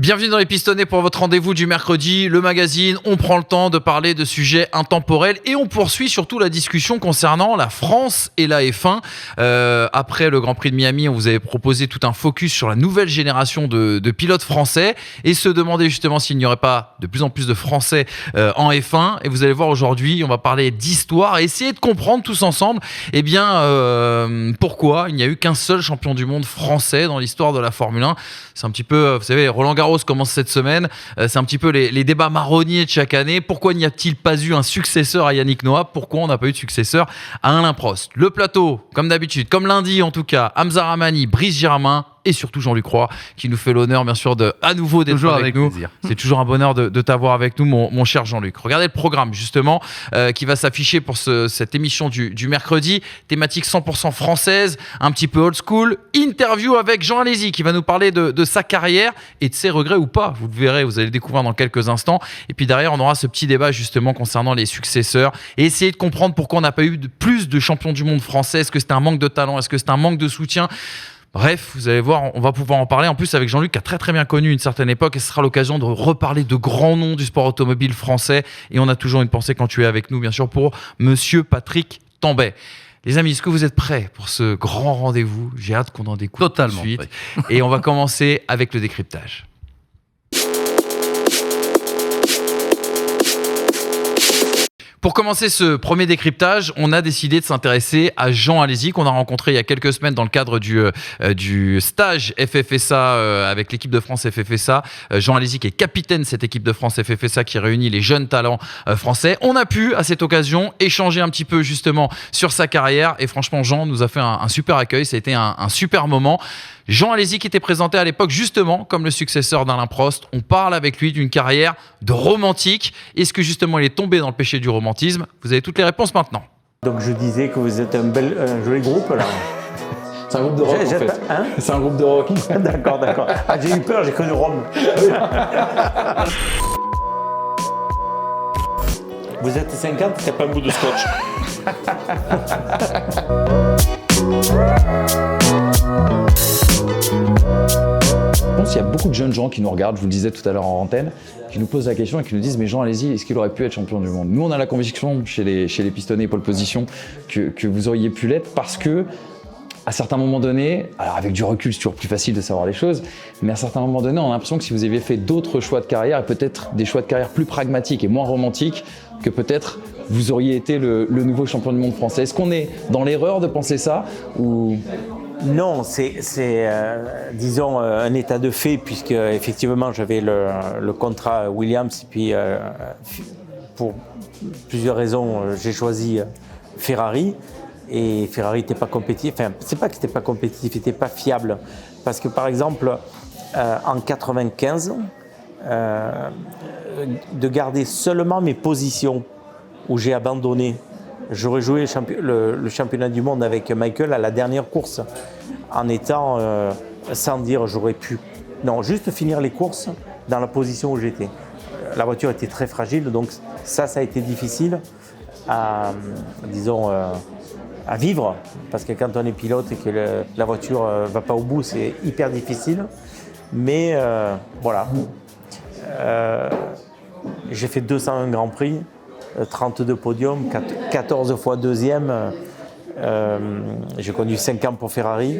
Bienvenue dans les Pistonnés pour votre rendez-vous du mercredi, le magazine. On prend le temps de parler de sujets intemporels et on poursuit surtout la discussion concernant la France et la F1. Après le Grand Prix de Miami, on vous avait proposé tout un focus sur la nouvelle génération de pilotes français et se demander justement s'il n'y aurait pas de plus en plus de Français en F1. Et vous allez voir aujourd'hui, on va parler d'histoire et essayer de comprendre tous ensemble pourquoi il n'y a eu qu'un seul champion du monde français dans l'histoire de la Formule 1. C'est un petit peu, vous savez, Roland Garros commence cette semaine, c'est un petit peu les débats marronniers de chaque année. Pourquoi n'y a-t-il pas eu un successeur à Yannick Noah ? Pourquoi on n'a pas eu de successeur à Alain Prost ? Le plateau, comme d'habitude, comme lundi en tout cas, Hamza Ramani, Brice Girmin et surtout Jean-Luc Roy qui nous fait l'honneur bien sûr à nouveau d'être avec nous. Plaisir. C'est toujours un bonheur de t'avoir avec nous mon cher Jean-Luc. Regardez le programme justement qui va s'afficher pour cette émission du mercredi. Thématique 100% française, un petit peu old school. Interview avec Jean Alesi qui va nous parler de sa carrière et de ses regrets ou pas. Vous le verrez, vous allez le découvrir dans quelques instants. Et puis derrière, on aura ce petit débat justement concernant les successeurs et essayer de comprendre pourquoi on n'a pas eu plus de champions du monde français. Est-ce que c'était un manque de talent ? Est-ce que c'était un manque de soutien ? Bref, vous allez voir, on va pouvoir en parler. En plus, avec Jean-Luc, qui a très très bien connu une certaine époque, et ce sera l'occasion de reparler de grands noms du sport automobile français. Et on a toujours une pensée quand tu es avec nous, bien sûr, pour Monsieur Patrick Tambay. Les amis, est-ce que vous êtes prêts pour ce grand rendez-vous ? J'ai hâte qu'on en découvre totalement tout de suite. Et on va commencer avec le décryptage. Pour commencer ce premier décryptage, on a décidé de s'intéresser à Jean Alesi qu'on a rencontré il y a quelques semaines dans le cadre du stage FFSA avec l'équipe de France FFSA. Jean Alesi qui est capitaine de cette équipe de France FFSA qui réunit les jeunes talents français. On a pu à cette occasion échanger un petit peu justement sur sa carrière et franchement Jean nous a fait un super accueil, ça a été un super moment. Jean Alesi qui était présenté à l'époque justement comme le successeur d'Alain Prost. On parle avec lui d'une carrière de romantique. Est-ce que justement il est tombé dans le péché du romantisme ? Vous avez toutes les réponses maintenant. Donc je disais que vous êtes un joli groupe là. C'est un groupe de rock en fait. Hein ? C'est un groupe de rock. D'accord. Ah, j'ai eu peur, j'ai connu Rome. Vous êtes 50, c'est pas un bout de scotch. Je pense qu'il y a beaucoup de jeunes gens qui nous regardent, je vous le disais tout à l'heure en antenne, qui nous posent la question et qui nous disent « Mais Jean Alesi, est-ce qu'il aurait pu être champion du monde ?» Nous, on a la conviction chez les Pistonnés Pole Position que vous auriez pu l'être parce que à certains moments donnés, alors avec du recul, c'est toujours plus facile de savoir les choses, mais à certains moments donnés, on a l'impression que si vous aviez fait d'autres choix de carrière, et peut-être des choix de carrière plus pragmatiques et moins romantiques, que peut-être vous auriez été le nouveau champion du monde français. Est-ce qu'on est dans l'erreur de penser ça ou... Non, c'est disons un état de fait puisque effectivement j'avais le contrat Williams et puis pour plusieurs raisons j'ai choisi Ferrari et Ferrari n'était pas compétitif. Enfin, c'est pas qu'il n'était pas compétitif, il n'était pas fiable parce que par exemple en 95 de garder seulement mes positions où j'ai abandonné. J'aurais joué le championnat du monde avec Michael à la dernière course en étant, sans dire j'aurais pu, non, juste finir les courses dans la position où j'étais. La voiture était très fragile, donc ça a été difficile à vivre, parce que quand on est pilote et que la voiture ne va pas au bout, c'est hyper difficile. Mais voilà, j'ai fait 201 Grands Prix. 32 podiums, 14 fois deuxième. J'ai conduit 5 ans pour Ferrari.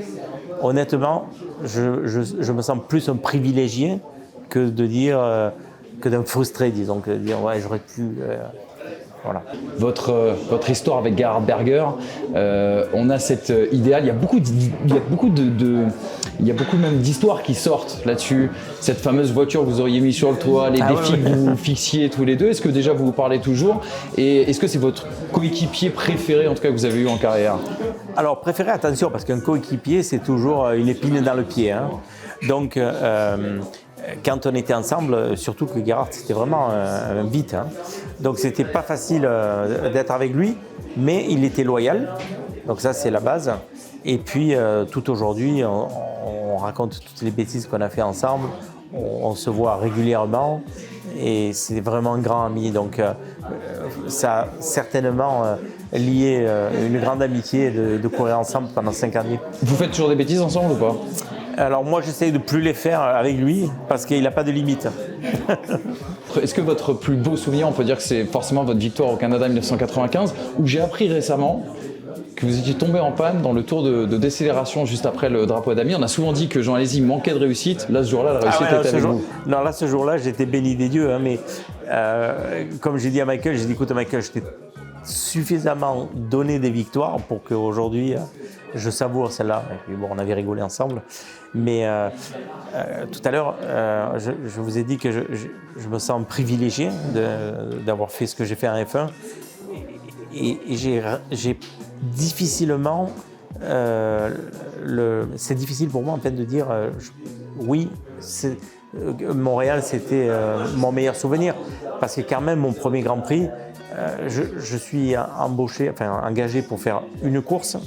Honnêtement, je me sens plus un privilégié que de dire que d'un frustré, disons, que de dire ouais j'aurais pu. Voilà. Votre histoire avec Gerhard Berger, on a cet idéal. Il y a beaucoup même d'histoires qui sortent là-dessus. Cette fameuse voiture que vous auriez mis sur le toit, les défis que vous fixiez tous les deux. Est-ce que déjà vous vous parlez toujours ? Et est-ce que c'est votre coéquipier préféré, en tout cas, que vous avez eu en carrière ? Alors préféré, attention, parce qu'un coéquipier c'est toujours une épine dans le pied. Hein. Donc quand on était ensemble, surtout que Gerhard c'était vraiment un beat. Hein. Donc c'était pas facile d'être avec lui, mais il était loyal. Donc ça c'est la base. Et puis tout aujourd'hui, on raconte toutes les bêtises qu'on a fait ensemble. On se voit régulièrement et c'est vraiment un grand ami. Donc ça a certainement lié une grande amitié de courir ensemble pendant 5 années. Vous faites toujours des bêtises ensemble ou pas ? Alors moi j'essaye de plus les faire avec lui parce qu'il n'a pas de limite. Est-ce que votre plus beau souvenir, on peut dire que c'est forcément votre victoire au Canada 1995, où j'ai appris récemment que vous étiez tombé en panne dans le tour de décélération juste après le drapeau à damier. On a souvent dit que Jean Alesi manquait de réussite. Là, ce jour-là, la réussite était avec vous. Non, là, ce jour-là, j'étais béni des dieux. Hein, mais comme j'ai dit à Michael, j'ai dit, écoute Michael, je t'ai suffisamment donné des victoires pour qu'aujourd'hui, je savoure celle-là. Et puis bon, on avait rigolé ensemble. Mais tout à l'heure, je vous ai dit que je me sens privilégié d'avoir fait ce que j'ai fait en F1. Et j'ai difficilement, c'est difficile pour moi en fait de dire oui, Montréal c'était mon meilleur souvenir parce que quand même mon premier Grand Prix, je suis engagé pour faire une course.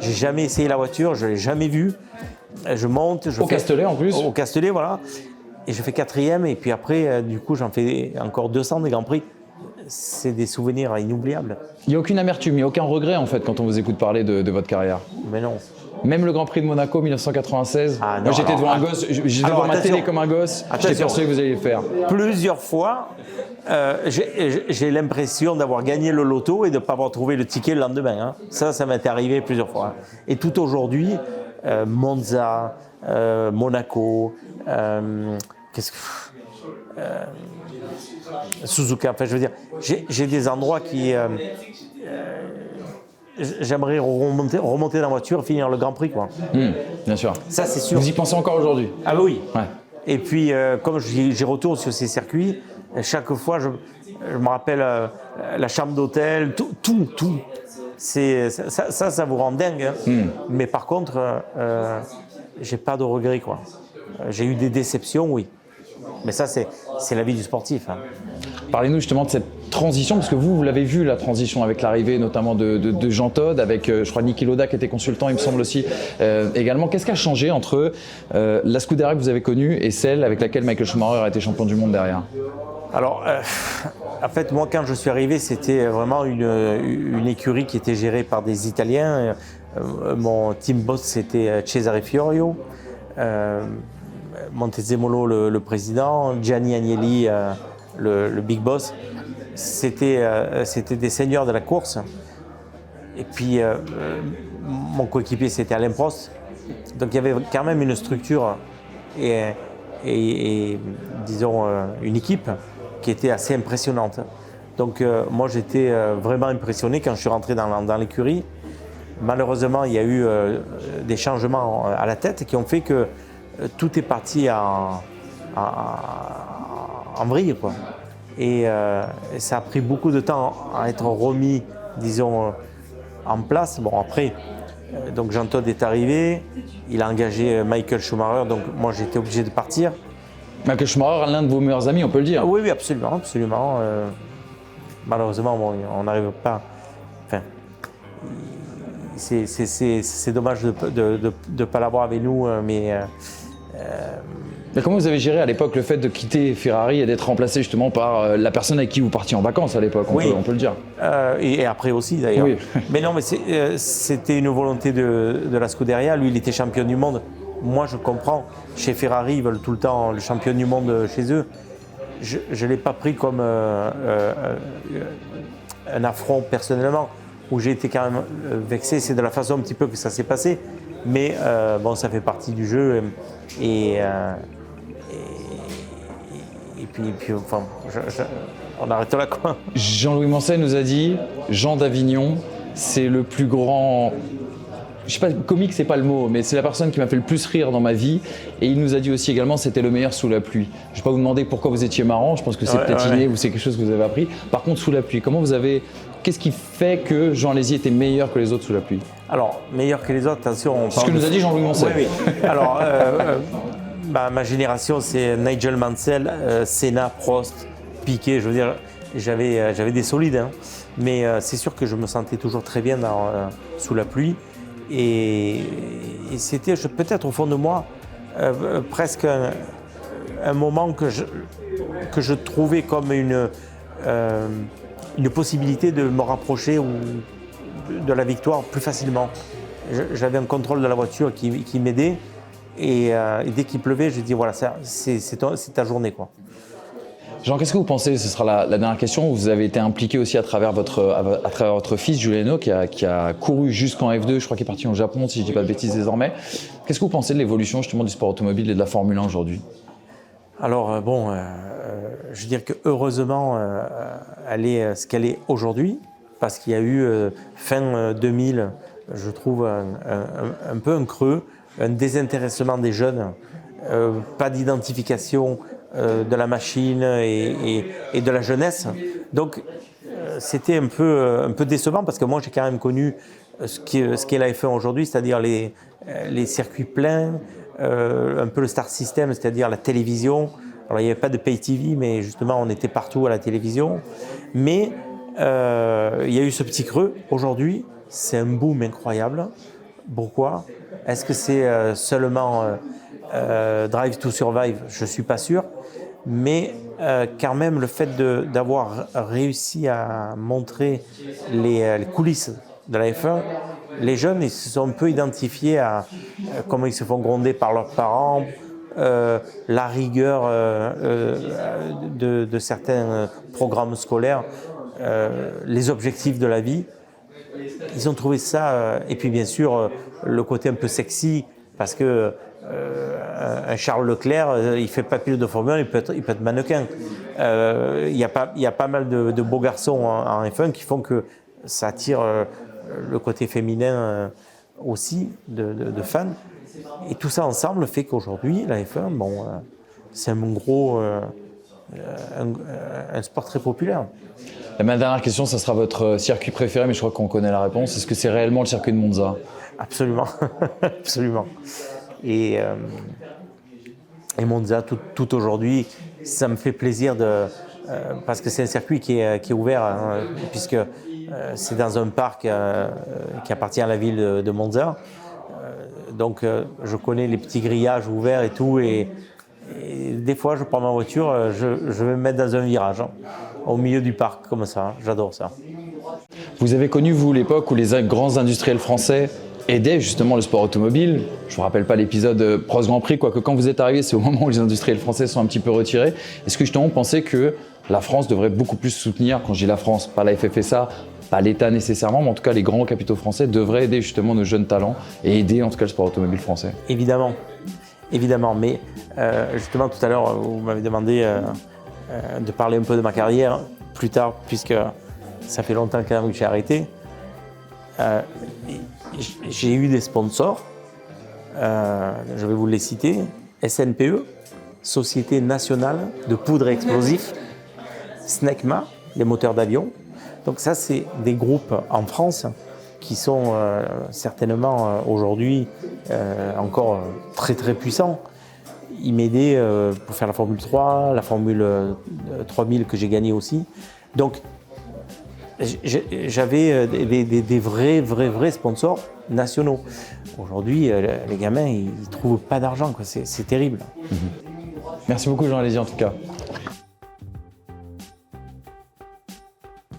J'ai jamais essayé la voiture, je l'ai jamais vue. Je monte, Castellet en plus. Au Castellet, voilà, et je fais 4e et puis après du coup j'en fais encore 200 des Grands Prix. C'est des souvenirs inoubliables. Il n'y a aucune amertume, il n'y a aucun regret en fait quand on vous écoute parler de votre carrière. Mais non. Même le Grand Prix de Monaco 1996, non, moi j'étais devant un gosse, j'étais devant ma télé comme un gosse, j'étais persuadé que vous alliez le faire. Plusieurs fois, j'ai l'impression d'avoir gagné le loto et de ne pas avoir trouvé le ticket le lendemain. Hein. Ça m'est arrivé plusieurs fois. Et tout aujourd'hui, Monza, Monaco, Suzuka, enfin je veux dire, j'ai des endroits qui... j'aimerais remonter dans la voiture, finir le Grand Prix, quoi. Bien sûr. Ça, c'est sûr. Vous y pensez encore aujourd'hui? Ah bah oui. Ouais. Et puis, comme j'y retourne sur ces circuits, chaque fois, je me rappelle la chambre d'hôtel, tout. Ça vous rend dingue. Hein. Mais par contre, j'ai pas de regrets, quoi. J'ai eu des déceptions, oui. Mais ça, c'est la vie du sportif. Hein. Parlez-nous justement de cette transition, parce que vous l'avez vu, la transition avec l'arrivée notamment de Jean Todt, avec je crois Niki Lauda qui était consultant, il me semble aussi également. Qu'est-ce qui a changé entre la Scuderia que vous avez connue et celle avec laquelle Michael Schumacher a été champion du monde derrière? Alors, en fait, moi, quand je suis arrivé, c'était vraiment une écurie qui était gérée par des Italiens. Mon team boss, c'était Cesare Fiorio. Montezemolo, le président, Gianni Agnelli, le big boss, c'était des seigneurs de la course. Et puis, mon coéquipier, c'était Alain Prost. Donc, il y avait quand même une structure et disons, une équipe qui était assez impressionnante. Donc, moi, j'étais vraiment impressionné quand je suis rentré dans l'écurie. Malheureusement, il y a eu des changements à la tête qui ont fait que tout est parti en vrille, quoi. Et ça a pris beaucoup de temps à être remis, disons, en place. Bon, après, donc Jean Todt est arrivé, il a engagé Michael Schumacher, donc moi j'étais obligé de partir. Michael Schumacher, l'un de vos meilleurs amis, on peut le dire. Oui, absolument. Malheureusement, bon, on n'arrive pas. Enfin, c'est dommage de ne pas l'avoir avec nous, mais comment vous avez géré à l'époque le fait de quitter Ferrari et d'être remplacé justement par la personne avec qui vous partiez en vacances à l'époque, on peut le dire. Et après aussi d'ailleurs. Oui. Mais non, mais c'était une volonté de la Scuderia. Lui, il était champion du monde. Moi, je comprends. Chez Ferrari, ils veulent tout le temps le champion du monde chez eux. Je ne l'ai pas pris comme un affront personnellement, où j'ai été quand même vexé. C'est de la façon un petit peu que ça s'est passé. Mais bon, ça fait partie du jeu. Et puis enfin, on arrête là, quoi. Jean-Louis Mancet nous a dit, Jean d'Avignon, c'est le plus grand... Je sais pas, comique c'est pas le mot, mais c'est la personne qui m'a fait le plus rire dans ma vie. Et il nous a dit aussi également c'était le meilleur sous la pluie. Je vais pas vous demander pourquoi vous étiez marrant, je pense que c'est peut-être inné ou c'est quelque chose que vous avez appris. Par contre, sous la pluie, qu'est-ce qui fait que Jean Alesi était meilleur que les autres sous la pluie? Alors, meilleur que les autres, attention. C'est ce que nous a dit Jean-Louis Mancet. Oui. Alors, ma génération, c'est Nigel Mansell, Senna, Prost, Piquet. Je veux dire, j'avais des solides. Hein. Mais c'est sûr que je me sentais toujours très bien sous la pluie. Et c'était peut-être au fond de moi presque un moment que je trouvais comme une possibilité de me rapprocher de la victoire plus facilement. J'avais un contrôle de la voiture qui m'aidait Et dès qu'il pleuvait, je dis voilà, c'est ta journée, quoi. Jean, qu'est-ce que vous pensez, ce sera la dernière question, vous avez été impliqué aussi à travers votre fils Giuliano qui a couru jusqu'en F2, je crois qu'il est parti au Japon si je ne dis pas de bêtises désormais. Qu'est-ce que vous pensez de l'évolution justement du sport automobile et de la Formule 1 aujourd'hui? Alors je veux dire que heureusement elle est ce qu'elle est aujourd'hui, parce qu'il y a eu fin 2000, je trouve un peu un creux, un désintéressement des jeunes, pas d'identification de la machine et de la jeunesse. Donc c'était un peu décevant, parce que moi j'ai quand même connu ce qu'est la F1 aujourd'hui, c'est-à-dire les circuits pleins, un peu le Star System, c'est-à-dire la télévision. Alors il n'y avait pas de pay TV, mais justement on était partout à la télévision. Mais il y a eu ce petit creux. Aujourd'hui, c'est un boom incroyable. Pourquoi? Est-ce que c'est seulement Drive to Survive? Je ne suis pas sûr. Mais quand même, le fait d'avoir réussi à montrer les coulisses de la F1, les jeunes ils se sont un peu identifiés à comment ils se font gronder par leurs parents, la rigueur de certains programmes scolaires, les objectifs de la vie. Ils ont trouvé ça, et puis bien sûr le côté un peu sexy, parce que un Charles Leclerc, il fait pas pilote de Formule 1, il peut être mannequin. Il y a pas mal de beaux garçons en F1 qui font que ça attire le côté féminin aussi de fans. Et tout ça ensemble fait qu'aujourd'hui, la F1, c'est un sport très populaire. Et ma dernière question, ça sera votre circuit préféré, mais je crois qu'on connaît la réponse. Est-ce que c'est réellement le circuit de Monza? Absolument, absolument. Et Monza, tout aujourd'hui, ça me fait plaisir parce que c'est un circuit qui est ouvert, hein, puisque c'est dans un parc qui appartient à la ville de Monza. Donc je connais les petits grillages ouverts et tout, et des fois je prends ma voiture, je vais me mettre dans un virage, hein, au milieu du parc comme ça, j'adore ça. Vous avez connu, vous, l'époque où les grands industriels français aidaient justement le sport automobile. Je ne vous rappelle pas l'épisode Prost Grand Prix, quoique quand vous êtes arrivé, c'est au moment où les industriels français sont un petit peu retirés. Est-ce que justement vous pensez que la France devrait beaucoup plus soutenir, quand je dis la France, pas la FFSA, pas l'État nécessairement, mais en tout cas les grands capitaux français devraient aider justement nos jeunes talents et aider en tout cas le sport automobile français? Évidemment, mais justement tout à l'heure vous m'avez demandé de parler un peu de ma carrière plus tard, puisque ça fait longtemps quand même que j'ai arrêté. J'ai eu des sponsors, je vais vous les citer: SNPE, Société Nationale de Poudre et Explosifs, SNECMA, les moteurs d'avion. Donc ça, c'est des groupes en France qui sont certainement aujourd'hui encore très très puissants. Ils m'aidaient pour faire la Formule 3, la Formule 3000 que j'ai gagnée aussi. Donc j'avais des vrais sponsors nationaux. Aujourd'hui, les gamins, ils ne trouvent pas d'argent, quoi. C'est terrible. Merci beaucoup, Jean Alesi, en tout cas.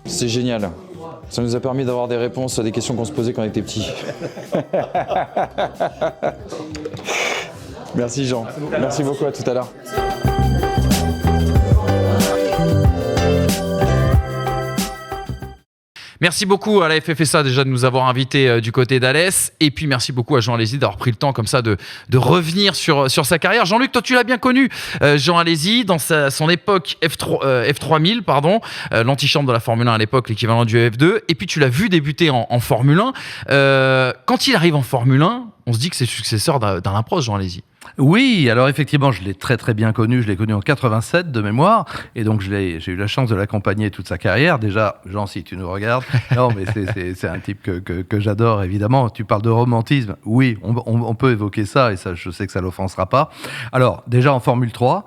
C'est génial. Ça nous a permis d'avoir des réponses à des questions qu'on se posait quand on était petits. Merci, Jean. Merci beaucoup, à tout à l'heure. Merci beaucoup à la FFSA déjà de nous avoir invités du côté d'Alès. Et puis merci beaucoup à Jean Alesi d'avoir pris le temps comme ça de revenir sur sa carrière. Jean-Luc, toi tu l'as bien connu, Jean Alesi, dans son époque F3000, l'antichambre de la Formule 1 à l'époque, l'équivalent du F2. Et puis tu l'as vu débuter en Formule 1. Quand il arrive en Formule 1, on se dit que c'est le successeur d'Alain Prost, Jean Alesi. Oui, alors effectivement, je l'ai très très bien connu. Je l'ai connu en 87 de mémoire, et donc j'ai eu la chance de l'accompagner toute sa carrière. Déjà, Jean, si tu nous regardes, non, mais c'est un type que j'adore évidemment. Tu parles de romantisme, oui, on peut évoquer ça, et ça, je sais que ça l'offensera pas. Alors déjà en Formule 3,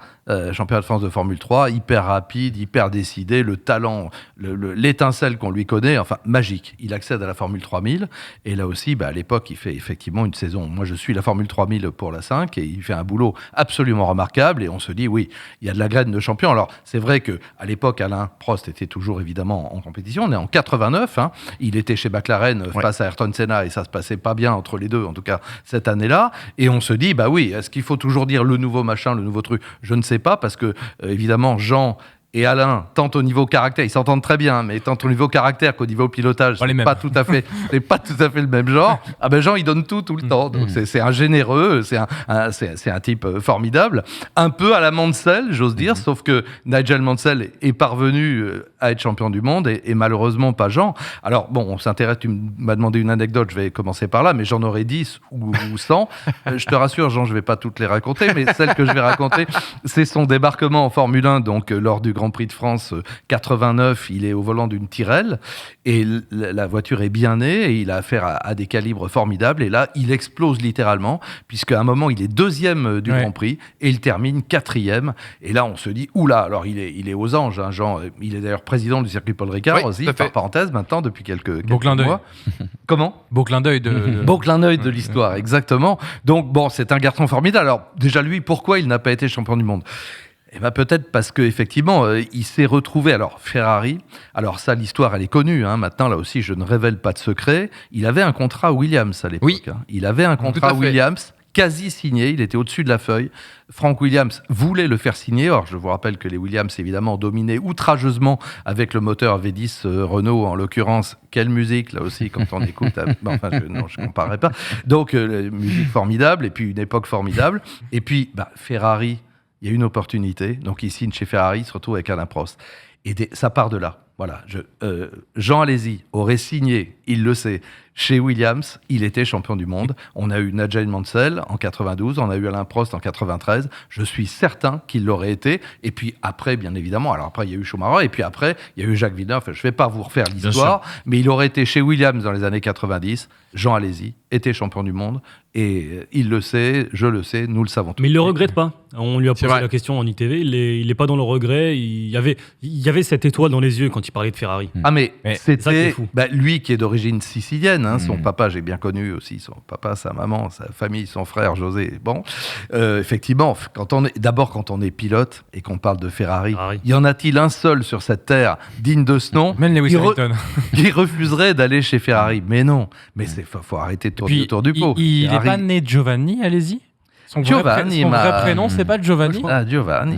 championnat de France de Formule 3, hyper rapide, hyper décidé, le talent, l'étincelle qu'on lui connaît, enfin magique. Il accède à la Formule 3000 et là aussi, à l'époque, il fait effectivement une saison. Moi, je suis la Formule 3000 pour la 5 et il fait un boulot absolument remarquable et on se dit, oui, il y a de la graine de champion. Alors, c'est vrai qu'à l'époque, Alain Prost était toujours évidemment en compétition. On est en 89, il était chez McLaren face à Ayrton Senna et ça se passait pas bien entre les deux, en tout cas cette année-là. Et on se dit, oui, est-ce qu'il faut toujours dire le nouveau machin, le nouveau truc ? Je ne sais pas, parce que, évidemment, Jean et Alain, tant au niveau caractère, ils s'entendent très bien, mais tant au niveau caractère qu'au niveau pilotage, c'est pas tout à fait le même genre. Jean, il donne tout le temps. Donc c'est un généreux, c'est un type formidable. Un peu à la Mansell, j'ose dire, sauf que Nigel Mansell est parvenu à être champion du monde et malheureusement pas Jean. Alors bon, on s'intéresse, tu m'as demandé une anecdote, je vais commencer par là, mais j'en aurais 10 ou 100. Je te rassure, Jean, je vais pas toutes les raconter, mais celle que je vais raconter, c'est son débarquement en Formule 1, donc lors du Grand Prix de France 89, il est au volant d'une Tyrrell et la voiture est bien née et il a affaire à des calibres formidables et là il explose littéralement puisqu'à un moment il est deuxième du Grand Prix et il termine quatrième et là on se dit oula, alors il est aux anges, Jean, il est d'ailleurs président du circuit Paul Ricard aussi, par parenthèse maintenant depuis quelques mois. Comment ? Beau clin d'œil Beau clin d'œil de l'histoire, exactement. Donc bon, c'est un garçon formidable. Alors déjà lui, pourquoi il n'a pas été champion du monde ? Peut-être parce qu'effectivement, il s'est retrouvé, alors Ferrari, alors ça l'histoire elle est connue, maintenant là aussi je ne révèle pas de secret, il avait un contrat Williams à l'époque, il avait un contrat Williams quasi signé, il était au-dessus de la feuille, Frank Williams voulait le faire signer, or je vous rappelle que les Williams évidemment dominaient outrageusement avec le moteur V10 Renault en l'occurrence, quelle musique là aussi quand on écoute, je ne comparerai pas, donc musique formidable et puis une époque formidable, et puis Ferrari, il y a une opportunité, donc il signe chez Ferrari, il se retrouve avec Alain Prost. Et ça part de là. Voilà, Jean Alesi aurait signé, il le sait, chez Williams, il était champion du monde. On a eu Nigel Mansell en 92, on a eu Alain Prost en 93. Je suis certain qu'il l'aurait été. Et puis après, bien évidemment, alors après, il y a eu Schumacher, et puis après, il y a eu Jacques Villeneuve. Je ne vais pas vous refaire l'histoire, mais il aurait été chez Williams dans les années 90. Jean Alesi était champion du monde. Et il le sait, je le sais, nous le savons tous. Mais il ne le regrette pas. On lui a posé la question en ITV, il n'est pas dans le regret. Il y avait cette étoile dans les yeux quand il parlait de Ferrari. Ah mais c'était lui qui est d'origine sicilienne, son papa, j'ai bien connu aussi, son papa, sa maman, sa famille, son frère José. Bon, effectivement, quand on est pilote et qu'on parle de Ferrari, y en a-t-il un seul sur cette terre digne de ce nom qui refuserait d'aller chez Ferrari? Mais non, mais faut arrêter de tourner autour du pot. Il n'est pas né Giovanni Alesi? Son vrai prénom, c'est pas Giovanni? Giovanni.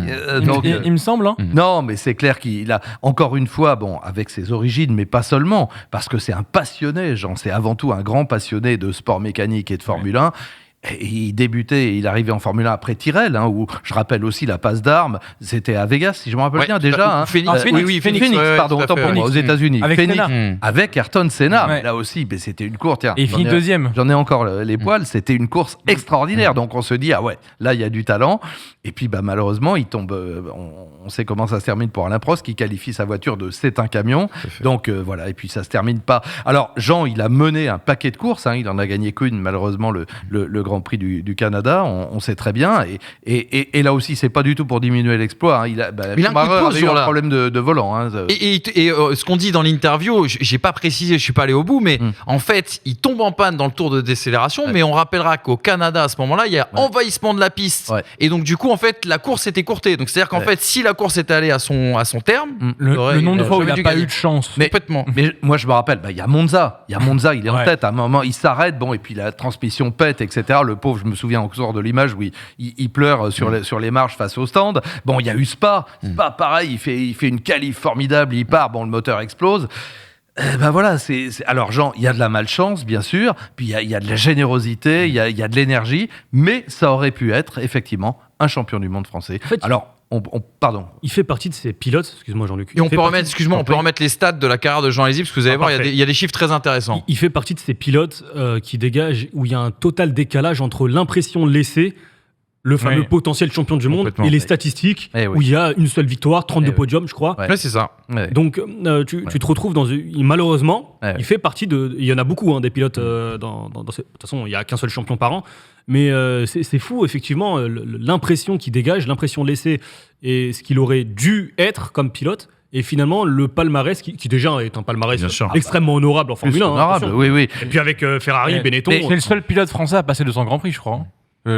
Il me semble. Non, mais c'est clair qu'il a, encore une fois, avec ses origines, mais pas seulement, parce que c'est un passionné, c'est avant tout un grand passionné de sport mécanique et de Formule 1. Et il débutait, il arrivait en Formule 1 après Tyrrell, où je rappelle aussi la passe d'armes, c'était à Vegas, si je me rappelle bien déjà. Phoenix, pardon, autant pour moi, aux États-Unis. Avec Ayrton Senna, Ouais. Là aussi, c'était une course. Tiens, Et il finit deuxième. J'en ai encore les poils, c'était une course extraordinaire. Donc on se dit, ah ouais, là il y a du talent. Et puis malheureusement, il tombe. On sait comment ça se termine pour Alain Prost, qui qualifie sa voiture de c'est un camion. Donc voilà, et puis ça se termine pas. Alors Jean, il a mené un paquet de courses, il en a gagné qu'une, malheureusement, le Grand Prix du Canada, on sait très bien. Et là aussi, c'est pas du tout pour diminuer l'exploit. Il a un problème de volant. Et ce qu'on dit dans l'interview, j'ai pas précisé, je suis pas allé au bout, mais en fait, il tombe en panne dans le tour de décélération. Mais on rappellera qu'au Canada, à ce moment-là, il y a envahissement de la piste. Et donc, du coup, en fait, la course était courtée. Donc, c'est-à-dire qu'en fait, si la course était allée à son terme, le nombre de fois où il n'a pas eu de chance. Complètement. Mais moi, je me rappelle, il y a Monza. Il est en tête. À un moment, il s'arrête. Et puis la transmission pète, etc. Le pauvre, je me souviens encore de l'image où il pleure sur les marches face au stand. Bon, il y a eu Spa. Spa, pareil, il fait une qualif formidable, il part, le moteur explose. Voilà, alors Jean, il y a de la malchance, bien sûr, puis il y a de la générosité, il y a de l'énergie, mais ça aurait pu être, effectivement, un champion du monde français. En fait, alors, pardon. Il fait partie de ces pilotes, excuse-moi Jean-Luc. Et on peut remettre les stats de la carrière de Jean Alesi, parce que vous allez voir, il y a des chiffres très intéressants. Il fait partie de ces pilotes qui dégagent, où il y a un total décalage entre l'impression laissée, le fameux potentiel champion du monde et les statistiques où il y a une seule victoire, 32 podiums, je crois. Ouais, c'est ça. Ouais. Donc, tu te retrouves malheureusement, il fait partie de. Il y en a beaucoup, des pilotes. De toute façon, il n'y a qu'un seul champion par an. Mais c'est fou, effectivement, l'impression qu'il dégage, l'impression laissée et ce qu'il aurait dû être comme pilote. Et finalement, le palmarès, qui déjà est un palmarès extrêmement honorable en Formule 1. Honorable, oui. Et puis avec Ferrari, Benetton. C'est le seul pilote français à passer 200 Grands Prix, je crois.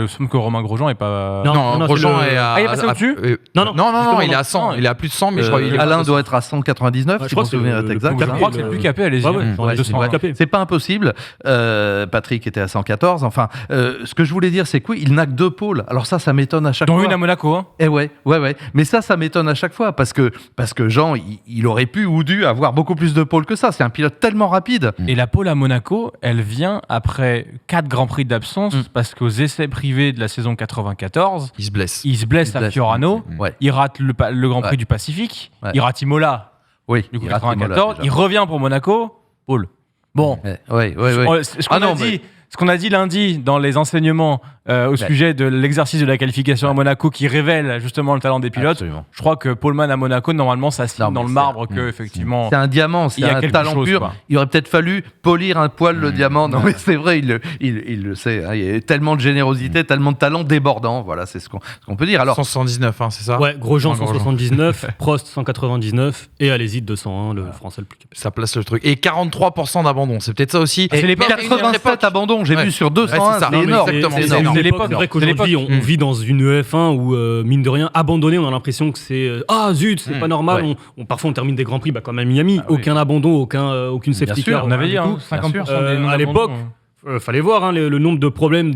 Sauf que Romain Grosjean est pas. Non, Grosjean est à. Ah, il est passé au-dessus Non, il est à 100. Il est à plus de 100, mais je crois qu'il Alain doit être à 199, si mon souvenir est exact. Je crois que c'est le plus capé, allez-y. C'est pas impossible. Patrick était à 114. Enfin, ce que je voulais dire, c'est qu'il n'a que 2 pôles. Alors ça m'étonne à chaque fois. Dont une à Monaco, hein. Eh ouais. Mais ça m'étonne à chaque fois parce que Jean, il aurait pu ou dû avoir beaucoup plus de pôles que ça. C'est un pilote tellement rapide. Et la pole à Monaco, elle vient après 4 Grands Prix d'absence parce qu'aux essais privés de la saison 94, il se blesse. À Fiorano, il rate le Grand Prix du Pacifique, il rate Imola, du coup 94, il revient pour Monaco, pole. Bon, ce qu'on a dit lundi dans les enseignements au sujet de l'exercice de la qualification à Monaco qui révèle justement le talent des pilotes. Absolument. Je crois que Paulman à Monaco, normalement, ça signe dans le marbre que effectivement. C'est un diamant, c'est un talent pur. Quoi. Il aurait peut-être fallu polir un poil le diamant. Non, mais c'est vrai, il le sait. Il y a tellement de générosité, tellement de talent débordant. Voilà, c'est ce qu'on peut dire. Alors, 179, c'est ça ? Ouais, Grosjean 179, Prost 199 et Alesi 201, le français le plus capé. Ça place le truc. Et 43% d'abandon, c'est peut-être ça aussi. Et 87 abandons, j'ai vu sur 201, c'est énorme. C'est l'époque. Qu'aujourd'hui, on vit dans une F1 où, mine de rien, abandonné, on a l'impression que c'est zut, c'est pas normal. Parfois, on termine des grands prix, comme à Miami, aucun abandon, aucune safety car. On avait dit 50% à l'époque, fallait voir le nombre de problèmes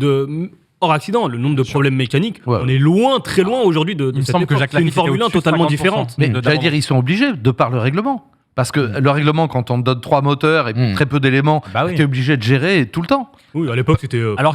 hors accident, le nombre de problèmes mécaniques. On est loin, très loin aujourd'hui de cette époque. C'est une Formule 1 totalement différente. Mais j'allais dire, ils sont obligés de par le règlement. Parce que le règlement, quand on te donne 3 moteurs et très peu d'éléments, tu es obligé de gérer tout le temps. Oui, à l'époque, c'était. Alors,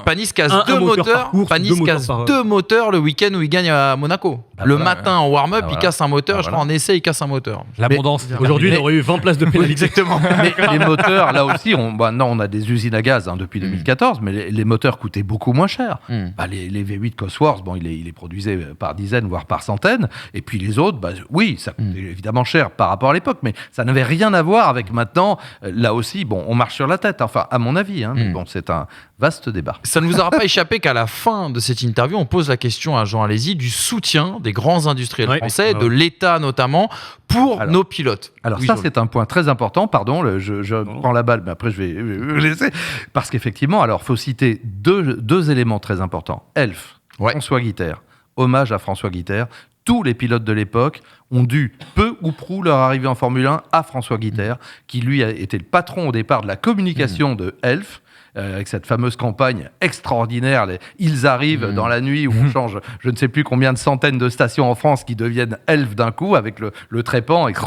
Panis casse 2 moteurs. Panis casse 2 moteurs le week-end où il gagne à Monaco. Le matin en warm-up, il casse un moteur. Je crois en essai, il casse un moteur. L'abondance. Aujourd'hui, il aurait eu 20 places de pénalité. Exactement. Mais les moteurs, là aussi, on a des usines à gaz depuis 2014, mais les moteurs coûtaient beaucoup moins cher. Les V8 Cosworth, il les produisait par dizaines, voire par centaines. Et puis les autres, oui, ça coûtait évidemment cher par rapport à l'époque, mais ça n'avait rien à voir avec maintenant. Là aussi, on marche sur la tête, enfin, à mon avis. Mais c'est un vaste débat. Ça ne vous aura pas échappé qu'à la fin de cette interview, on pose la question à Jean Alesi du soutien des grands industriels français, de l'État notamment, pour nos pilotes. Alors ça, c'est un point très important. Pardon, je prends la balle, mais après, je vais vous laisser. Parce qu'effectivement, il faut citer deux éléments très importants. Elf, François Guiter. Hommage à François Guiter. Tous les pilotes de l'époque ont dû peu ou prou leur arrivée en Formule 1 à François Guiter, qui lui a été le patron au départ de la communication de Elf, avec cette fameuse campagne extraordinaire. Ils arrivent dans la nuit où on change je ne sais plus combien de centaines de stations en France qui deviennent Elf d'un coup, avec le trépan, etc.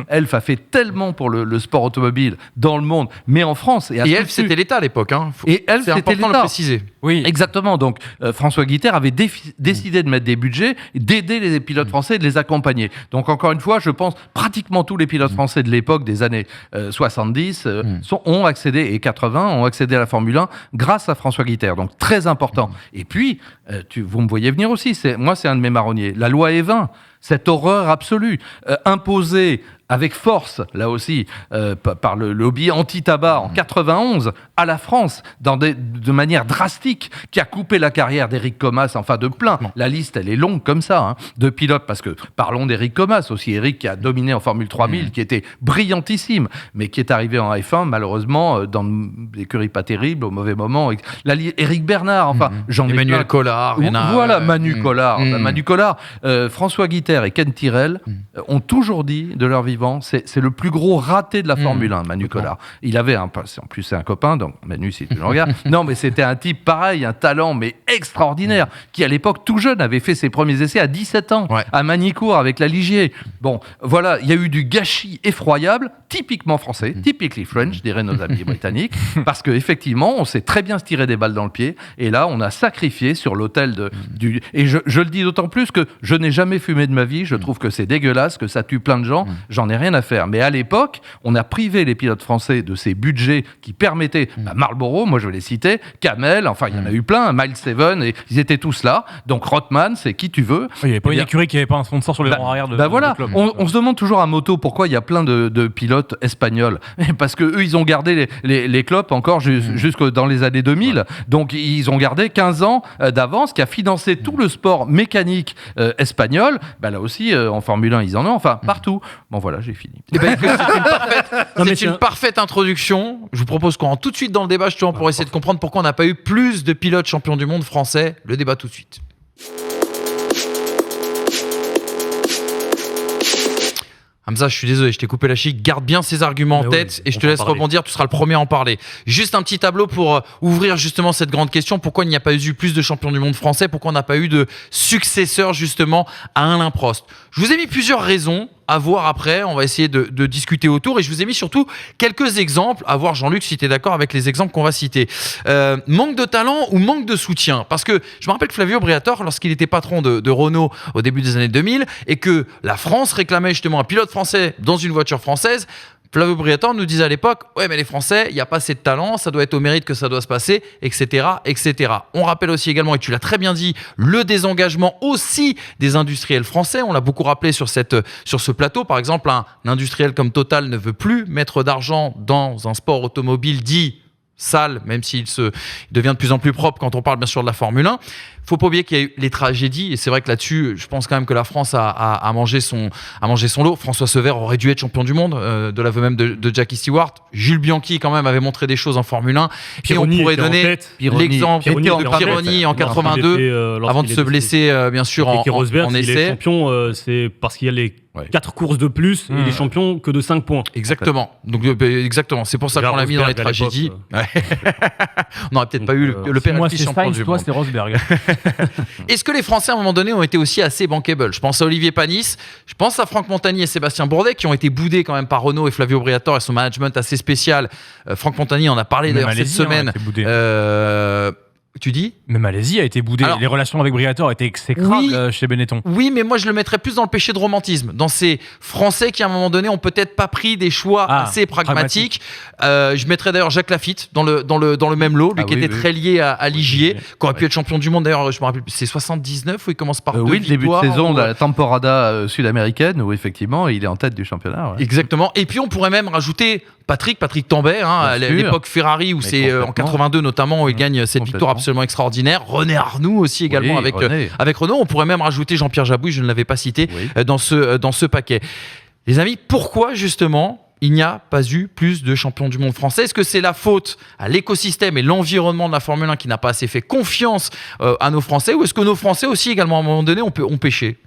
Elf a fait tellement pour le sport automobile dans le monde, mais en France. Et Elf, c'était l'État à l'époque. Et Elf, c'est important de le préciser. Oui, exactement. Donc, François Guiter avait décidé de mettre des budgets, d'aider les pilotes français et de les accompagner. Donc, encore une fois, je pense pratiquement tous les pilotes français de l'époque, des années 70, ont accédé, et 80, ont accédé à la Formule 1 grâce à François Guiter. Donc, très important. Et puis, vous me voyez venir aussi, moi, c'est un de mes marronniers. La loi E20, cette horreur absolue, imposée avec force, là aussi, par le lobby anti-tabac en 91, à la France, de manière drastique, qui a coupé la carrière d'Éric Comas, enfin de plein. La liste, elle est longue comme ça, de pilotes, parce que parlons d'Éric Comas aussi, Éric qui a dominé en Formule 3000, qui était brillantissime, mais qui est arrivé en F1, malheureusement, dans l'écurie pas terrible, au mauvais moment. Éric Bernard, enfin, j'en ai Emmanuel Collard. Voilà, Manu Collard. Manu Collard, François Guiter et Ken Tyrrell ont toujours dit de leur vivant, c'est le plus gros raté de la Formule 1, Manu Collard. Il avait en plus c'est un copain, donc Manu, si tu le regardes. Non, mais c'était un type pareil, un talent, mais extraordinaire, qui à l'époque, tout jeune, avait fait ses premiers essais à 17 ans, à Magny-Cours, avec la Ligier. Bon, voilà, il y a eu du gâchis effroyable, typiquement français, typically French, diraient nos amis britanniques, parce qu'effectivement, on sait très bien se tirer des balles dans le pied, et là, on a sacrifié sur l'autel du... Et je le dis d'autant plus que je n'ai jamais fumé de ma vie, je trouve que c'est dégueulasse, que ça tue plein de gens, j'en j'en ai rien à faire. Mais à l'époque, on a privé les pilotes français de ces budgets qui permettaient, Marlboro, moi je vais les citer, Camel, enfin il y en a eu plein, Miles Seven, et ils étaient tous là. Donc Rothman, c'est qui tu veux. Il n'y avait pas une écurie qui n'avait pas un sponsor sur les rangs arrière de voilà. club. On se demande toujours à Moto pourquoi il y a plein de pilotes espagnols. Parce qu'eux, ils ont gardé les clubs encore jusque dans les années 2000. Donc ils ont gardé 15 ans d'avance, qui a financé tout le sport mécanique espagnol. Là aussi, en Formule 1, ils en ont, enfin partout. Bon voilà, j'ai fini. C'est une parfaite introduction. Je vous propose qu'on rentre tout de suite dans le débat, justement, pour essayer de comprendre pourquoi on n'a pas eu plus de pilotes champions du monde français. Le débat tout de suite. Hamza, je suis désolé, je t'ai coupé la chic. Garde bien ces arguments en tête et je te laisse rebondir. Tu seras le premier à en parler. Juste un petit tableau pour ouvrir justement cette grande question. Pourquoi il n'y a pas eu plus de champions du monde français? Pourquoi on n'a pas eu de successeur justement à Alain Prost? Je vous ai mis plusieurs raisons à voir après. On va essayer de discuter autour et je vous ai mis surtout quelques exemples. À voir, Jean-Luc, si tu es d'accord avec les exemples qu'on va citer. Manque de talent ou manque de soutien? Parce que je me rappelle que Flavio Briatore, lorsqu'il était patron de Renault au début des années 2000 et que la France réclamait justement un pilote français dans une voiture française, Flavio Briatore nous disait à l'époque, ouais, mais les Français, il n'y a pas assez de talent, ça doit être au mérite que ça doit se passer, etc., etc. On rappelle aussi également, et tu l'as très bien dit, le désengagement aussi des industriels français. On l'a beaucoup rappelé sur ce plateau. Par exemple, un industriel comme Total ne veut plus mettre d'argent dans un sport automobile dit sale, même s'il devient de plus en plus propre quand on parle bien sûr de la Formule 1. Faut pas oublier qu'il y a eu les tragédies et c'est vrai que là-dessus, je pense quand même que la France a mangé son lot. François Sever aurait dû être champion du monde, de l'aveu même de Jackie Stewart. Jules Bianchi quand même avait montré des choses en Formule 1. Pironi, et on pourrait donner l'exemple de Pironi en 82 avant de se blesser bien sûr en Rosberg, essai. Il est champion, c'est parce qu'il y a les 4 courses de plus et il est champion que de 5 points. Exactement. Donc exactement, c'est pour ça qu'on l'a mis dans les tragédies. On n'aurait peut-être pas eu le père et le fils champion du monde. Toi, c'est Rosberg. Est-ce que les Français à un moment donné ont été aussi assez bankable? Je pense à Olivier Panis, je pense à Franck Montagny et Sébastien Bourdet qui ont été boudés quand même par Renault et Flavio Briatore et son management assez spécial. Franck Montagny en a parlé d'ailleurs cette semaine. Tu dis? Mais Malaisie a été boudée. Les relations avec Briatore étaient exécrables chez Benetton. Oui, mais moi je le mettrais plus dans le péché de romantisme. Dans ces Français qui à un moment donné ont peut-être pas pris des choix assez pragmatiques. Je mettrais d'ailleurs Jacques Lafitte dans le même lot, lui qui était très lié à Ligier, qui aurait pu être champion du monde. D'ailleurs, je me rappelle, c'est 79 où il commence par deux le début de victoires, saison de la temporada sud-américaine où effectivement il est en tête du championnat. Exactement. Et puis on pourrait même rajouter Patrick Tambay, à l'époque Ferrari où c'est en 82 notamment où il gagne cette victoire absolument extraordinaire. René Arnoux aussi également avec Renault. On pourrait même rajouter Jean-Pierre Jabouille, je ne l'avais pas cité dans ce paquet. Les amis, pourquoi justement il n'y a pas eu plus de champions du monde français? Est-ce que c'est la faute à l'écosystème et l'environnement de la Formule 1 qui n'a pas assez fait confiance à nos Français, ou est-ce que nos Français aussi également à un moment donné ont péché?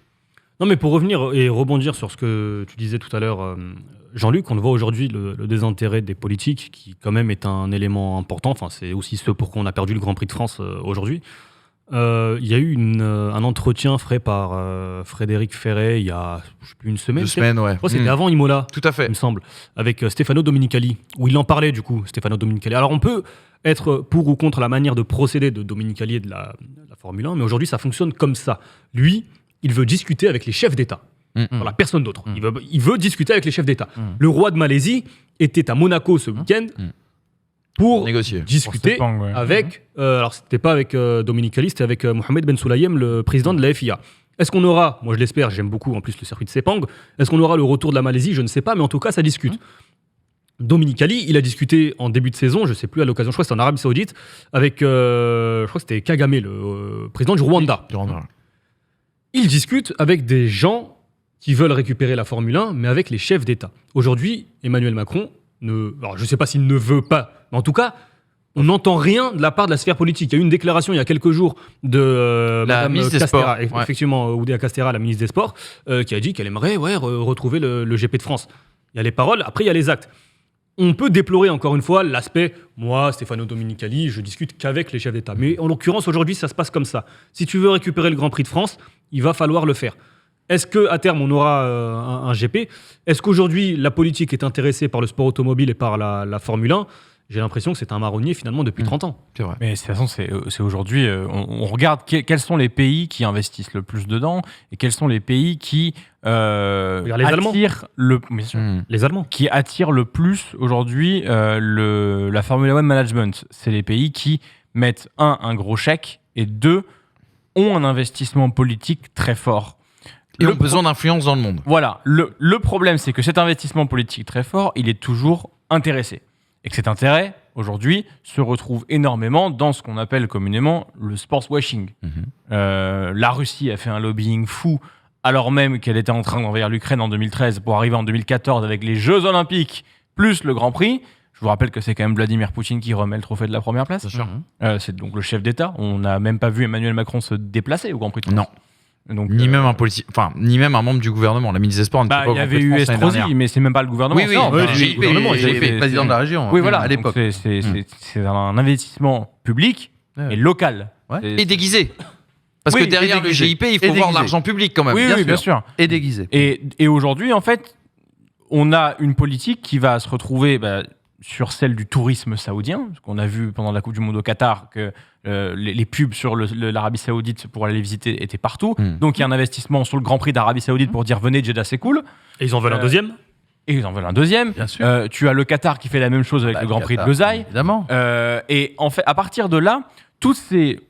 Non, mais pour revenir et rebondir sur ce que tu disais tout à l'heure, Jean-Luc, on le voit aujourd'hui, le désintérêt des politiques, qui quand même est un élément important. Enfin, c'est aussi ce pourquoi on a perdu le Grand Prix de France aujourd'hui. Il y a eu un entretien fait par Frédéric Ferret il y a une semaine. 2 semaines, ouais. Je crois que c'était avant Imola, tout à fait, il me semble, avec Stefano Domenicali, où il en parlait du coup, Stefano Domenicali. Alors on peut être pour ou contre la manière de procéder de Domenicali et de la Formule 1, mais aujourd'hui ça fonctionne comme ça. Lui, il veut discuter avec les chefs d'État. Voilà, personne d'autre. Il veut discuter avec les chefs d'État. Le roi de Malaisie était à Monaco ce week-end pour négocier, discuter avec... alors, c'était pas avec Domenicali, c'était avec Mohamed Ben Sulayem, le président de la FIA. Est-ce qu'on aura, moi je l'espère, j'aime beaucoup en plus le circuit de Sepang, est-ce qu'on aura le retour de la Malaisie? Je ne sais pas, mais en tout cas, ça discute. Domenicali, il a discuté en début de saison, je ne sais plus à l'occasion, je crois que c'était en Arabie Saoudite, avec, je crois que c'était Kagame, le président du Rwanda. Il discute avec des gens qui veulent récupérer la Formule 1, mais avec les chefs d'État. Aujourd'hui, Emmanuel Macron, alors je ne sais pas s'il ne veut pas, mais en tout cas, on n'entend rien de la part de la sphère politique. Il y a eu une déclaration il y a quelques jours de la ministre des Sports. Effectivement, Oudéa Castéra, la ministre des Sports, qui a dit qu'elle aimerait retrouver le GP de France. Il y a les paroles, après il y a les actes. On peut déplorer encore une fois l'aspect, moi, Stefano Domenicali, je discute qu'avec les chefs d'État. Mais en l'occurrence, aujourd'hui, ça se passe comme ça. Si tu veux récupérer le Grand Prix de France, il va falloir le faire. Est-ce qu'à terme, on aura un GP? Est-ce qu'aujourd'hui, la politique est intéressée par le sport automobile et par la Formule 1? j'ai l'impression que c'est un marronnier finalement depuis 30 ans. C'est vrai. Mais de toute façon, c'est aujourd'hui, on regarde quels sont les pays qui investissent le plus dedans et quels sont les pays qui attirent les Allemands qui attirent le plus aujourd'hui la Formula One Management. C'est les pays qui mettent un gros chèque et deux ont un investissement politique très fort. Et ont besoin d'influence dans le monde. Voilà. Le problème, c'est que cet investissement politique très fort, il est toujours intéressé. Et que cet intérêt, aujourd'hui, se retrouve énormément dans ce qu'on appelle communément le sports washing. La Russie a fait un lobbying fou, alors même qu'elle était en train d'envahir l'Ukraine en 2013 pour arriver en 2014 avec les Jeux Olympiques plus le Grand Prix. Je vous rappelle que c'est quand même Vladimir Poutine qui remet le trophée de la première place. C'est donc le chef d'État. On n'a même pas vu Emmanuel Macron se déplacer au Grand Prix de France. Non. Donc, ni même un politicien, ni même un membre du gouvernement. La ministre des Sports n'était pas au Grand Prix de France. Il y avait eu Estrosi, mais c'est même pas le gouvernement. Oui, GIP, président de la région. Oui, voilà. À l'époque. C'est un investissement public et local. Et déguisé. Parce que derrière le GIP, il faut voir l'argent public quand même. Oui, bien sûr. Et déguisé. Et aujourd'hui, en fait, on a une politique qui va se retrouver sur celle du tourisme saoudien, parce qu'on a vu pendant la Coupe du Monde au Qatar que les pubs sur l'Arabie Saoudite pour aller les visiter étaient partout. Donc il y a un investissement sur le Grand Prix d'Arabie Saoudite pour dire venez, Jeddah, c'est cool. Et ils en veulent un deuxième. Et ils en veulent un deuxième. Bien sûr. Tu as le Qatar qui fait la même chose avec le Grand Prix de Losail. Évidemment. Et en fait, à partir de là, toutes ces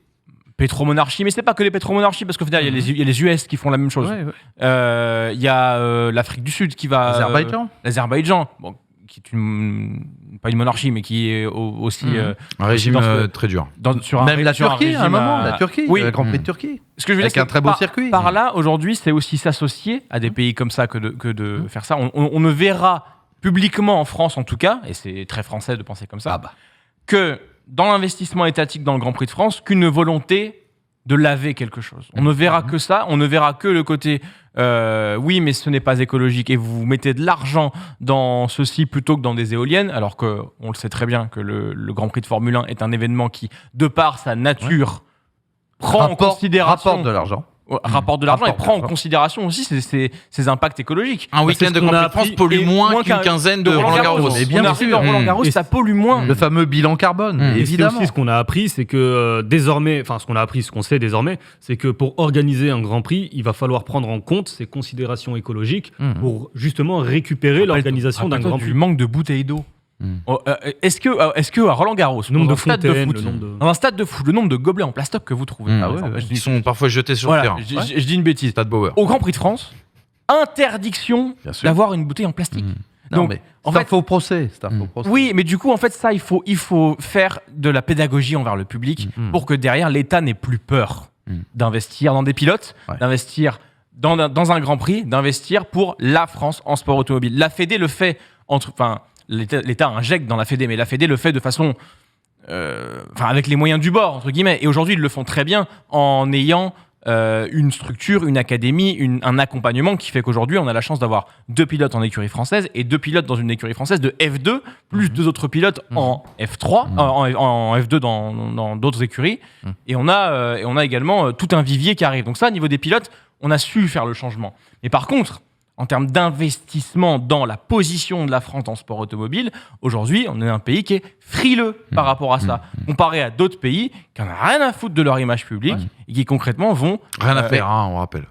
pétromonarchies, mais c'est pas que les pétromonarchies, parce qu'au final, il y a les US qui font la même chose. Il y a l'Afrique du Sud qui va... L'Azerbaïdjan. Bon, qui est pas une monarchie, mais qui est aussi... un régime très dur. Même la Turquie, à un moment, le Grand Prix de Turquie. Ce que je veux avec dire, un très beau circuit. Par là, aujourd'hui, c'est aussi s'associer à des pays comme ça que de faire ça. On ne verra publiquement en France, en tout cas, et c'est très français de penser comme ça, que dans l'investissement étatique dans le Grand Prix de France, qu'une volonté de laver quelque chose. On ne verra que ça, on ne verra que le côté oui, mais ce n'est pas écologique et vous mettez de l'argent dans ceci plutôt que dans des éoliennes, alors qu'on le sait très bien que le Grand Prix de Formule 1 est un événement qui, de par sa nature, prend en considération... Rapporte de l'argent. Rapporte de l'argent et prend en considération aussi ses impacts écologiques. Un week-end de Grand Prix de France pollue moins qu'une quinzaine de Roland-Garros. Et bien sûr, Roland-Garros, ça pollue moins. Le fameux bilan carbone, évidemment. Et aussi, ce qu'on a appris, c'est que désormais, enfin, ce qu'on sait désormais, c'est que pour organiser un Grand Prix, il va falloir prendre en compte ces considérations écologiques pour justement récupérer l'organisation d'un Grand Prix. Du manque de bouteilles d'eau. Est-ce que à Roland-Garros, dans un stade de foot, le nombre de gobelets en plastoc que vous trouvez, ils sont parfois jetés sur le terrain. Je dis une bêtise. Stade Bauer. Au Grand Prix de France, interdiction d'avoir une bouteille en plastique. Non, mais c'est un faux procès. Oui, mais du coup, en fait, ça, il faut faire de la pédagogie envers le public pour que derrière, l'État n'ait plus peur d'investir dans des pilotes, d'investir dans un Grand Prix, d'investir pour la France en sport automobile. La Fédé le fait l'État injecte dans la Fédé, mais la Fédé le fait de façon... avec les moyens du bord, entre guillemets. Et aujourd'hui, ils le font très bien en ayant une structure, une académie, un accompagnement qui fait qu'aujourd'hui, on a la chance d'avoir 2 pilotes en écurie française et 2 pilotes dans une écurie française de F2, plus 2 autres pilotes en F3, en F2 dans d'autres écuries. Et on a également tout un vivier qui arrive. Donc ça, au niveau des pilotes, on a su faire le changement. Mais par contre... En termes d'investissement dans la position de la France en sport automobile, aujourd'hui, on est un pays qui est frileux par rapport à ça, comparé à d'autres pays qui n'en ont rien à foutre de leur image publique et qui concrètement vont... Rien à faire, on rappelle.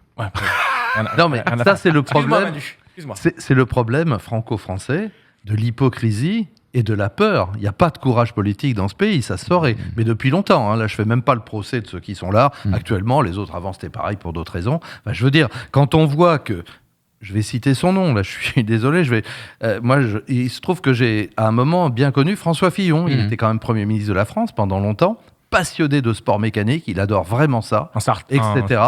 Non, mais ça, c'est le problème. Excuse-moi. C'est le problème franco-français de l'hypocrisie et de la peur. Il n'y a pas de courage politique dans ce pays, ça se saurait. Mais depuis longtemps, là, je fais même pas le procès de ceux qui sont là. Actuellement, les autres avant, c'était pareil pour d'autres raisons. Je veux dire, quand on voit que... Je vais citer son nom, là, je suis désolé. Il se trouve que j'ai, à un moment, bien connu François Fillon. Il était quand même Premier ministre de la France pendant longtemps. Passionné de sport mécanique, il adore vraiment ça, etc.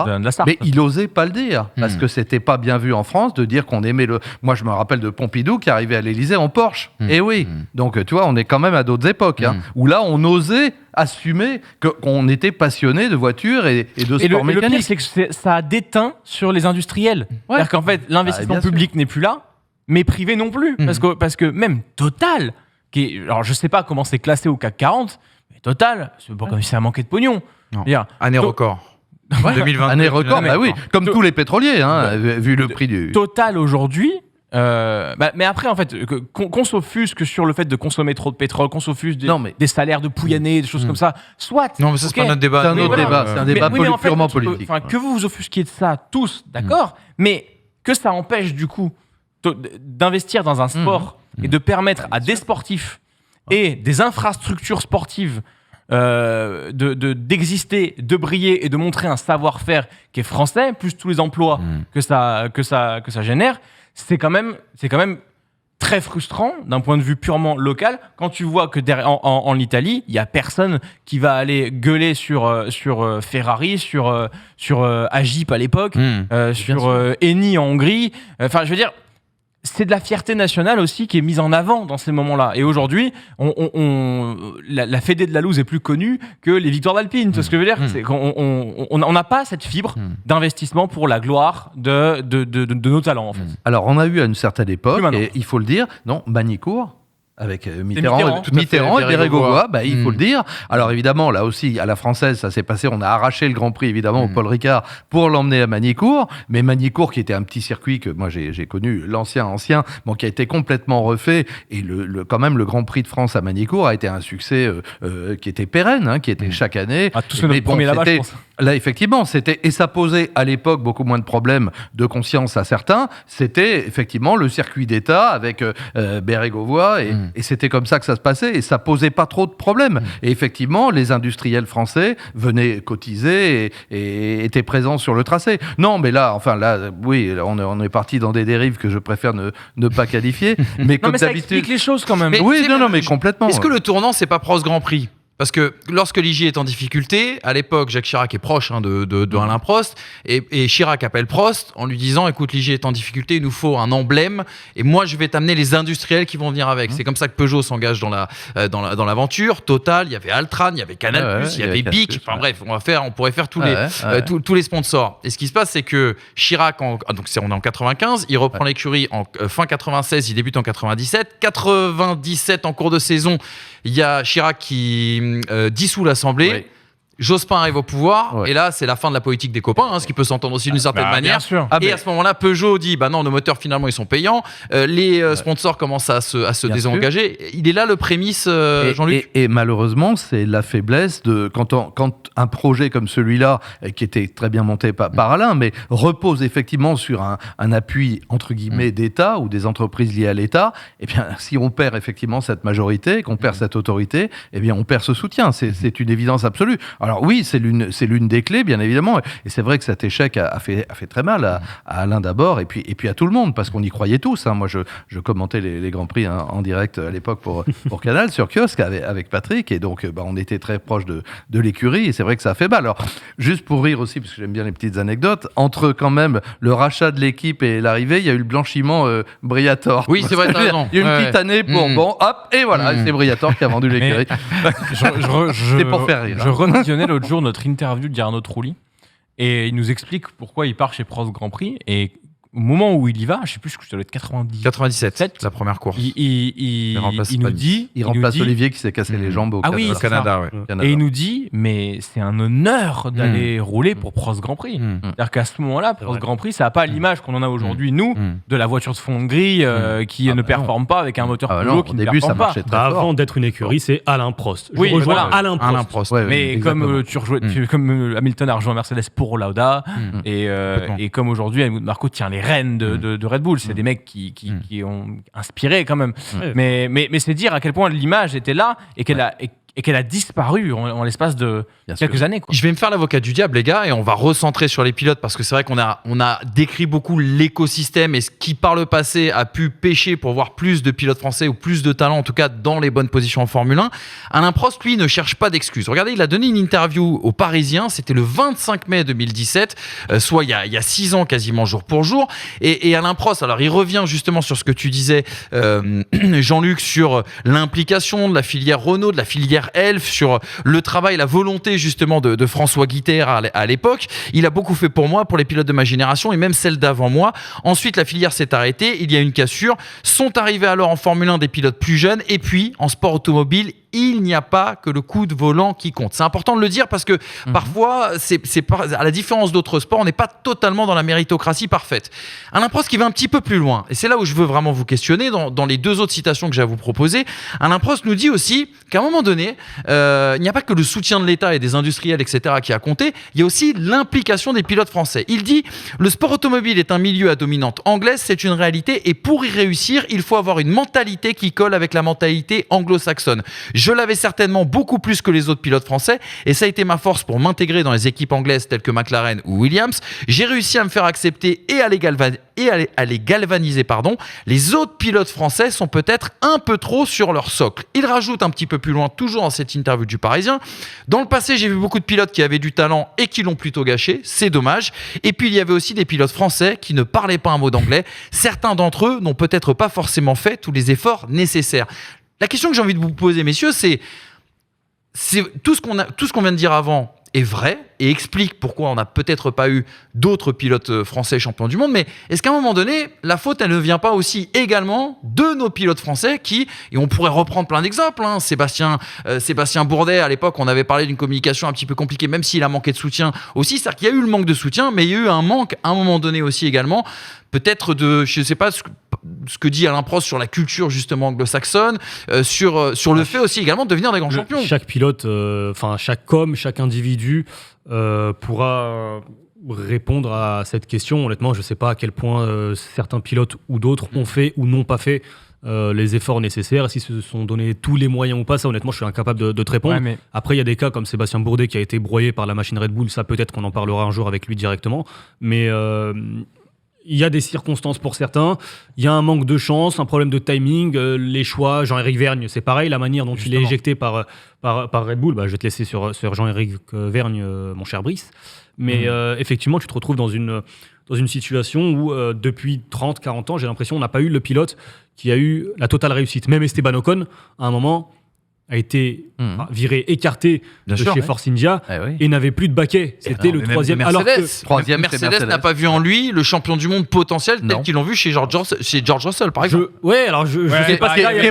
Mais il osait pas le dire, parce que c'était pas bien vu en France de dire qu'on aimait le... Moi, je me rappelle de Pompidou qui arrivait à l'Élysée en Porsche. Et oui, donc tu vois, on est quand même à d'autres époques, où là, on osait assumer qu'on était passionné de voitures et de sport mécanique. Le pire, c'est que ça a déteint sur les industriels. C'est-à-dire qu'en fait, l'investissement public n'est plus là, mais privé non plus. Parce que même Total, alors je sais pas comment c'est classé au CAC 40, Total, c'est pas comme si ça manquait de pognon. Année record. 2022. Année record, oui. Comme tous les pétroliers, vu le prix du... Total, aujourd'hui, Mais après, en fait, qu'on s'offusque sur le fait de consommer trop de pétrole, qu'on s'offusque des salaires de Pouyanné, des choses comme ça, soit. Non, mais ça, c'est pas notre débat. C'est un autre débat. C'est un débat purement politique. Que vous vous offusquiez de ça tous, d'accord, mais que ça empêche du coup d'investir dans un sport et de permettre à des sportifs et des infrastructures sportives d'exister, de briller et de montrer un savoir-faire qui est français, plus tous les emplois que ça génère, c'est quand même très frustrant d'un point de vue purement local quand tu vois que en Italie, il y a personne qui va aller gueuler sur Ferrari, sur Agip à l'époque, sur Eni en Hongrie. Enfin, je veux dire, c'est de la fierté nationale aussi qui est mise en avant dans ces moments-là. Et aujourd'hui, la Fédé de la Louse est plus connue que les victoires d'Alpine. Tu vois ce que je veux dire ? C'est qu'on n'a pas cette fibre d'investissement pour la gloire de nos talents, en fait. Alors, on a eu à une certaine époque, et il faut le dire, Magny-Cours, avec Mitterrand et Bérégovoy, il faut le dire. Alors évidemment, là aussi, à la française, ça s'est passé, on a arraché le Grand Prix, évidemment, au Paul Ricard pour l'emmener à Magny-Cours, mais Magny-Cours, qui était un petit circuit que moi j'ai connu, l'ancien, qui a été complètement refait, et quand même, le Grand Prix de France à Magny-Cours a été un succès qui était pérenne, qui était chaque année. Tous notre premier là-bas, je pense. Là, effectivement, et ça posait à l'époque beaucoup moins de problèmes de conscience à certains, c'était effectivement le circuit d'État avec Bérégovoy, et c'était comme ça que ça se passait, et ça posait pas trop de problèmes. Et effectivement, les industriels français venaient cotiser et étaient présents sur le tracé. Non, mais là, oui, on est parti dans des dérives que je préfère ne pas qualifier. Mais comme ça d'habitude, explique les choses quand même. Mais complètement. Est-ce que le tournant, c'est pas Prost Grand Prix ? Parce que lorsque Ligier est en difficulté, à l'époque, Jacques Chirac est proche de Alain Prost, et Chirac appelle Prost en lui disant « Écoute, Ligier est en difficulté, il nous faut un emblème, et moi, je vais t'amener les industriels qui vont venir avec. » C'est comme ça que Peugeot s'engage dans l'aventure. Total, il y avait Altran, il y avait Canal+, il y avait Bic. Enfin bref, on pourrait faire tous les sponsors. Et ce qui se passe, c'est que Chirac, on est en 95, il reprend l'écurie en fin 96, il débute en 97. 97, en cours de saison, il y a Chirac qui dissout l'Assemblée. Oui. Jospin arrive au pouvoir, et là, c'est la fin de la politique des copains, ce qui peut s'entendre aussi d'une certaine manière. Bien sûr. Et à ce moment-là, Peugeot dit non, nos moteurs finalement ils sont payants, les sponsors commencent à se désengager. Sûr. Il est là le prémisse, Jean-Luc. Et malheureusement, c'est la faiblesse de quand un projet comme celui-là, qui était très bien monté par Alain, mais repose effectivement sur un appui entre guillemets d'État ou des entreprises liées à l'État. Et bien, si on perd effectivement cette majorité, qu'on perd cette autorité, eh bien, on perd ce soutien. C'est une évidence absolue. Alors oui, c'est l'une des clés, bien évidemment, et c'est vrai que cet échec a fait très mal à Alain d'abord, et puis à tout le monde, parce qu'on y croyait tous. Moi, je commentais les Grands Prix en direct à l'époque pour Canal, sur Kiosque, avec Patrick, et donc on était très proche de l'écurie, et c'est vrai que ça a fait mal. Alors, juste pour rire aussi, parce que j'aime bien les petites anecdotes, entre quand même le rachat de l'équipe et l'arrivée, il y a eu le blanchiment Briatore. Oui, c'est vrai, t'as raison. Il y a eu une petite année pour, et voilà, c'est Briatore qui a vendu l'écurie. C'est pour faire rire. Je revisionnais l'autre jour notre interview d'Arnaud Trulli, et il nous explique pourquoi il part chez Prost Grand Prix, et au moment où il y va, je sais plus, ça doit être 97, la première course. Il nous dit... Il remplace Olivier qui s'est cassé les jambes au Canada. Et il nous dit, mais c'est un honneur d'aller rouler pour Prost Grand Prix. C'est-à-dire qu'à ce moment-là, Prost Grand Prix, ça n'a pas l'image qu'on en a aujourd'hui, nous, de la voiture de fond de grille qui ne performe pas avec un moteur Peugeot qui ne performe pas. Avant d'être une écurie, c'est Alain Prost. Oui, voilà, Alain Prost. Mais comme comme Hamilton a rejoint Mercedes pour Lauda, et comme aujourd'hui, Helmut Marko tient les rênes de Red Bull. C'est des mecs qui ont inspiré quand même. Mais c'est dire à quel point l'image était là et qu'elle a disparu en l'espace de quelques années. Je vais me faire l'avocat du diable, les gars, et on va recentrer sur les pilotes, parce que c'est vrai qu'on a décrit beaucoup l'écosystème et ce qui, par le passé, a pu pêcher pour voir plus de pilotes français ou plus de talents, en tout cas dans les bonnes positions en Formule 1. Alain Prost, lui, ne cherche pas d'excuses. Regardez, il a donné une interview aux Parisiens, c'était le 25 mai 2017, soit il y a 6 ans quasiment jour pour jour. Et Alain Prost, alors il revient justement sur ce que tu disais, Jean-Luc, sur l'implication de la filière Renault, de la filière Elf, sur le travail, la volonté justement de François Guiter à l'époque. Il a beaucoup fait pour moi, pour les pilotes de ma génération et même celle d'avant moi. Ensuite, la filière s'est arrêtée, il y a une cassure. Sont arrivés alors en Formule 1 des pilotes plus jeunes, et puis en sport automobile, il n'y a pas que le coup de volant qui compte. C'est important de le dire parce que parfois, à la différence d'autres sports, on n'est pas totalement dans la méritocratie parfaite. Alain Prost qui va un petit peu plus loin, et c'est là où je veux vraiment vous questionner dans les 2 autres citations que j'ai à vous proposer. Alain Prost nous dit aussi qu'à un moment donné, il n'y a pas que le soutien de l'État et des industriels, etc., qui a compté, il y a aussi l'implication des pilotes français. Il dit « Le sport automobile est un milieu à dominante anglaise, c'est une réalité, et pour y réussir, il faut avoir une mentalité qui colle avec la mentalité anglo-saxonne. Je l'avais certainement beaucoup plus que les autres pilotes français, et ça a été ma force pour m'intégrer dans les équipes anglaises telles que McLaren ou Williams. J'ai réussi à me faire accepter et à les galvaniser. Les autres pilotes français sont peut-être un peu trop sur leur socle. » Il rajoute un petit peu plus loin, toujours dans cette interview du Parisien, « Dans le passé, j'ai vu beaucoup de pilotes qui avaient du talent et qui l'ont plutôt gâché. C'est dommage. Et puis, il y avait aussi des pilotes français qui ne parlaient pas un mot d'anglais. Certains d'entre eux n'ont peut-être pas forcément fait tous les efforts nécessaires. » La question que j'ai envie de vous poser, messieurs, c'est tout ce qu'on vient de dire avant est vrai et explique pourquoi on n'a peut-être pas eu d'autres pilotes français champions du monde, mais est-ce qu'à un moment donné, la faute, elle ne vient pas aussi également de nos pilotes français qui, et on pourrait reprendre plein d'exemples, Sébastien Bourdet, à l'époque, on avait parlé d'une communication un petit peu compliquée, même s'il a manqué de soutien aussi, c'est-à-dire qu'il y a eu le manque de soutien, mais il y a eu un manque à un moment donné aussi également, peut-être je ne sais pas ce que dit Alain Prost sur la culture justement anglo-saxonne, sur le fait aussi également de devenir des grands champions. Chaque pilote, chaque individu pourra répondre à cette question. Honnêtement, je ne sais pas à quel point certains pilotes ou d'autres ont fait ou n'ont pas fait les efforts nécessaires, s'ils se sont donné tous les moyens ou pas, ça honnêtement je suis incapable de te répondre. Ouais, mais... Après il y a des cas comme Sébastien Bourdet qui a été broyé par la machine Red Bull, ça peut-être qu'on en parlera un jour avec lui directement, mais il y a des circonstances pour certains, il y a un manque de chance, un problème de timing, les choix. Jean-Éric Vergne, c'est pareil, la manière dont il est éjecté par Red Bull. Je vais te laisser sur Jean-Éric Vergne, mon cher Brice. Mais effectivement, tu te retrouves dans une situation où depuis 30-40 ans, j'ai l'impression qu'on n'a pas eu le pilote qui a eu la totale réussite. Même Esteban Ocon, à un moment, a été viré, écarté chez Force India et n'avait plus de baquet. C'était le troisième. Mercedes n'a pas vu en lui le champion du monde potentiel tel qu'ils l'ont vu chez George Russell, par exemple. Je sais pas. Qui est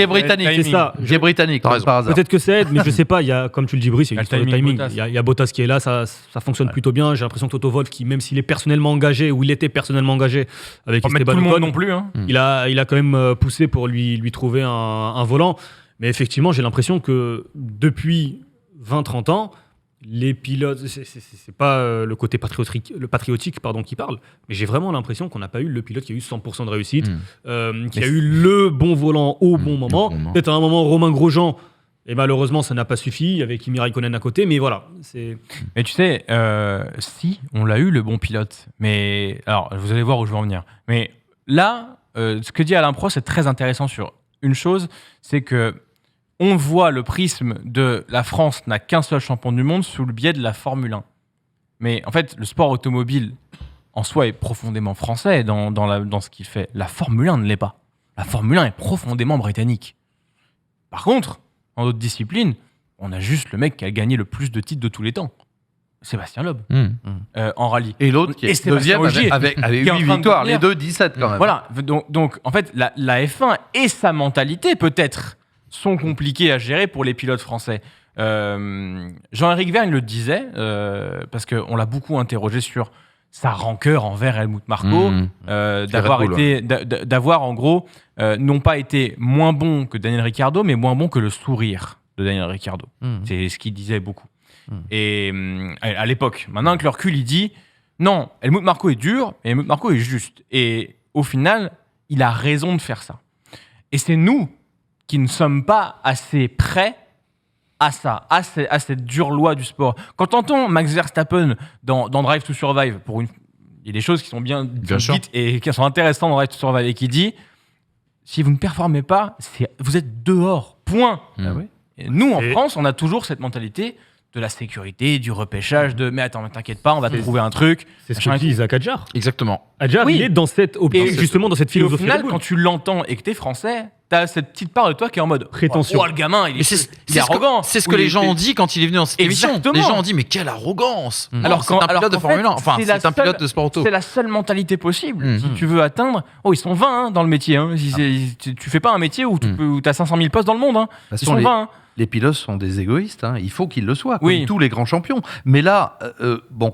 britannique. Peut-être que ça aide, mais je sais pas. Il y a, comme tu le dis, Brice, il y a une timing. Il y a Bottas qui est là, ça fonctionne plutôt bien. J'ai l'impression que Toto Wolff, qui même s'il est personnellement engagé ou il était personnellement engagé avec Esteban Ocon, non plus. Il a quand même poussé pour lui trouver un volant. Mais effectivement, j'ai l'impression que depuis 20-30 ans, les pilotes, c'est pas le côté patriotique qui parle, mais j'ai vraiment l'impression qu'on n'a pas eu le pilote qui a eu 100% de réussite, qui a eu le bon volant au bon moment. Peut-être à un moment, Romain Grosjean, et malheureusement, ça n'a pas suffi avec Kimi Raikkonen à côté, mais voilà. Mais tu sais, si, on l'a eu, le bon pilote. Mais alors, vous allez voir où je veux en venir. Mais là, ce que dit Alain Prost, c'est très intéressant sur une chose, c'est que on voit le prisme de la France n'a qu'un seul champion du monde sous le biais de la Formule 1. Mais en fait, le sport automobile en soi est profondément français dans ce qu'il fait. La Formule 1 ne l'est pas. La Formule 1 est profondément britannique. Par contre, dans d'autres disciplines, on a juste le mec qui a gagné le plus de titres de tous les temps. Sébastien Loeb, en rallye. Et l'autre qui est deuxième avec 8 victoires, les deux 17 quand même. Voilà, donc en fait, la F1 et sa mentalité peut-être sont compliqués à gérer pour les pilotes français. Jean-Éric Vergne le disait, parce qu'on l'a beaucoup interrogé sur sa rancœur envers Helmut Marko, d'avoir en gros non pas été moins bon que Daniel Ricciardo, mais moins bon que le sourire de Daniel Ricciardo. C'est ce qu'il disait beaucoup. Et à l'époque, maintenant avec le recul, il dit non, Helmut Marko est dur, mais Helmut Marko est juste. Et au final, il a raison de faire ça. Et c'est nous qui ne sommes pas assez prêts à ça, à cette dure loi du sport. Quand t'entends Max Verstappen dans Drive to Survive, il y a des choses qui sont bien dites et qui sont intéressantes dans Drive to Survive, et qui dit si vous ne performez pas, vous êtes dehors, point. Et nous, en France, on a toujours cette mentalité de la sécurité, du repêchage, mais attends, t'inquiète pas, on va te trouver un truc. C'est ce que dit Isaac Adjar. Exactement. Adjar, il est dans cette optique, justement dans cette philosophie. Et au final, quand tu l'entends et que t'es français, t'as cette petite part de toi qui est en mode prétention. Oh, le gamin, il est arrogant. C'est ce que les gens ont dit quand il est venu dans cette émission. Exactement. Les gens ont dit mais quelle arrogance. Alors c'est un pilote de Formule 1. Enfin, c'est un pilote de sport auto. C'est la seule mentalité possible. Si tu veux atteindre, ils sont 20 dans le métier. Tu fais pas un métier où tu as 500 000 postes dans le monde. Ils sont 20. Les pilotes sont des égoïstes, il faut qu'ils le soient, comme tous les grands champions. Mais là,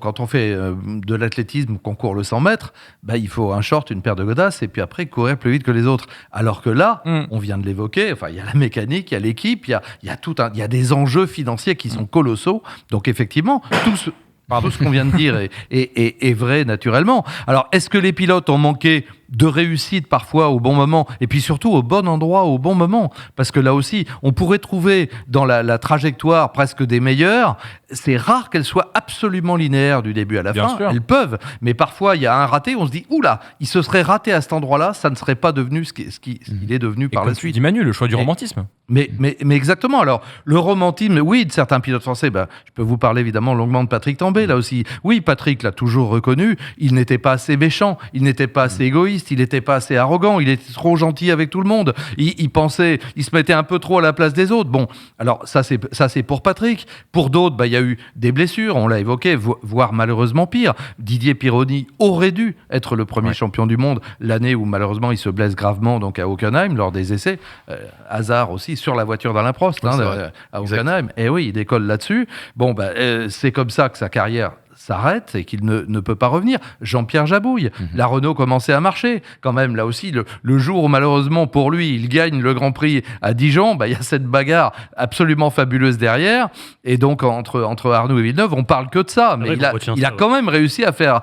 quand on fait de l'athlétisme, qu'on court le 100 mètres, il faut un short, une paire de godasses, et puis après courir plus vite que les autres. Alors que là, on vient de l'évoquer, il y a la mécanique, il y a l'équipe, il y a des enjeux financiers qui sont colossaux. Donc effectivement, tout ce qu'on vient de dire est vrai naturellement. Alors, est-ce que les pilotes ont manqué de réussite parfois au bon moment, et puis surtout au bon endroit au bon moment, parce que là aussi on pourrait trouver dans la trajectoire presque des meilleurs. C'est rare qu'elles soient absolument linéaires du début à la fin. Elles peuvent, mais parfois il y a un raté, on se dit oula, il se serait raté à cet endroit-là, ça ne serait pas devenu ce qu'il est devenu par la suite. Dit Manu, le choix du romantisme. Mais exactement. Alors le romantisme, oui, de certains pilotes français, je peux vous parler évidemment longuement de Patrick Tambay là aussi. Oui, Patrick l'a toujours reconnu, il n'était pas assez méchant, il n'était pas assez égoïste, il n'était pas assez arrogant, il était trop gentil avec tout le monde, il pensait, il se mettait un peu trop à la place des autres. Bon, alors ça c'est pour Patrick. Pour d'autres, il y a eu des blessures, on l'a évoqué, voire malheureusement pire. Didier Pironi aurait dû être le premier champion du monde l'année où malheureusement il se blesse gravement donc à Hockenheim lors des essais. Hasard aussi sur la voiture d'Alain Prost à Hockenheim. Et oui, il décolle là-dessus. Bon, c'est comme ça que sa carrière s'arrête et qu'il ne peut pas revenir. Jean-Pierre Jabouille, la Renault commençait à marcher. Quand même, là aussi, le jour où malheureusement pour lui, il gagne le Grand Prix à Dijon, il y a cette bagarre absolument fabuleuse derrière. Et donc, entre Arnoux et Villeneuve, on parle que de ça. Mais il a quand même réussi à faire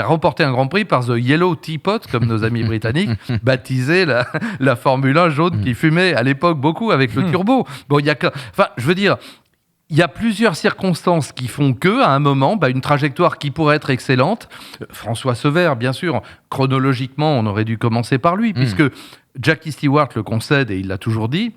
remporter un Grand Prix par The Yellow Teapot, comme nos amis britanniques, baptisé la Formule 1 jaune qui fumait à l'époque beaucoup avec le turbo. Bon, je veux dire, il y a plusieurs circonstances qui font qu'à un moment, une trajectoire qui pourrait être excellente. François Sevère, bien sûr, chronologiquement, on aurait dû commencer par lui, puisque Jackie Stewart le concède et il l'a toujours dit.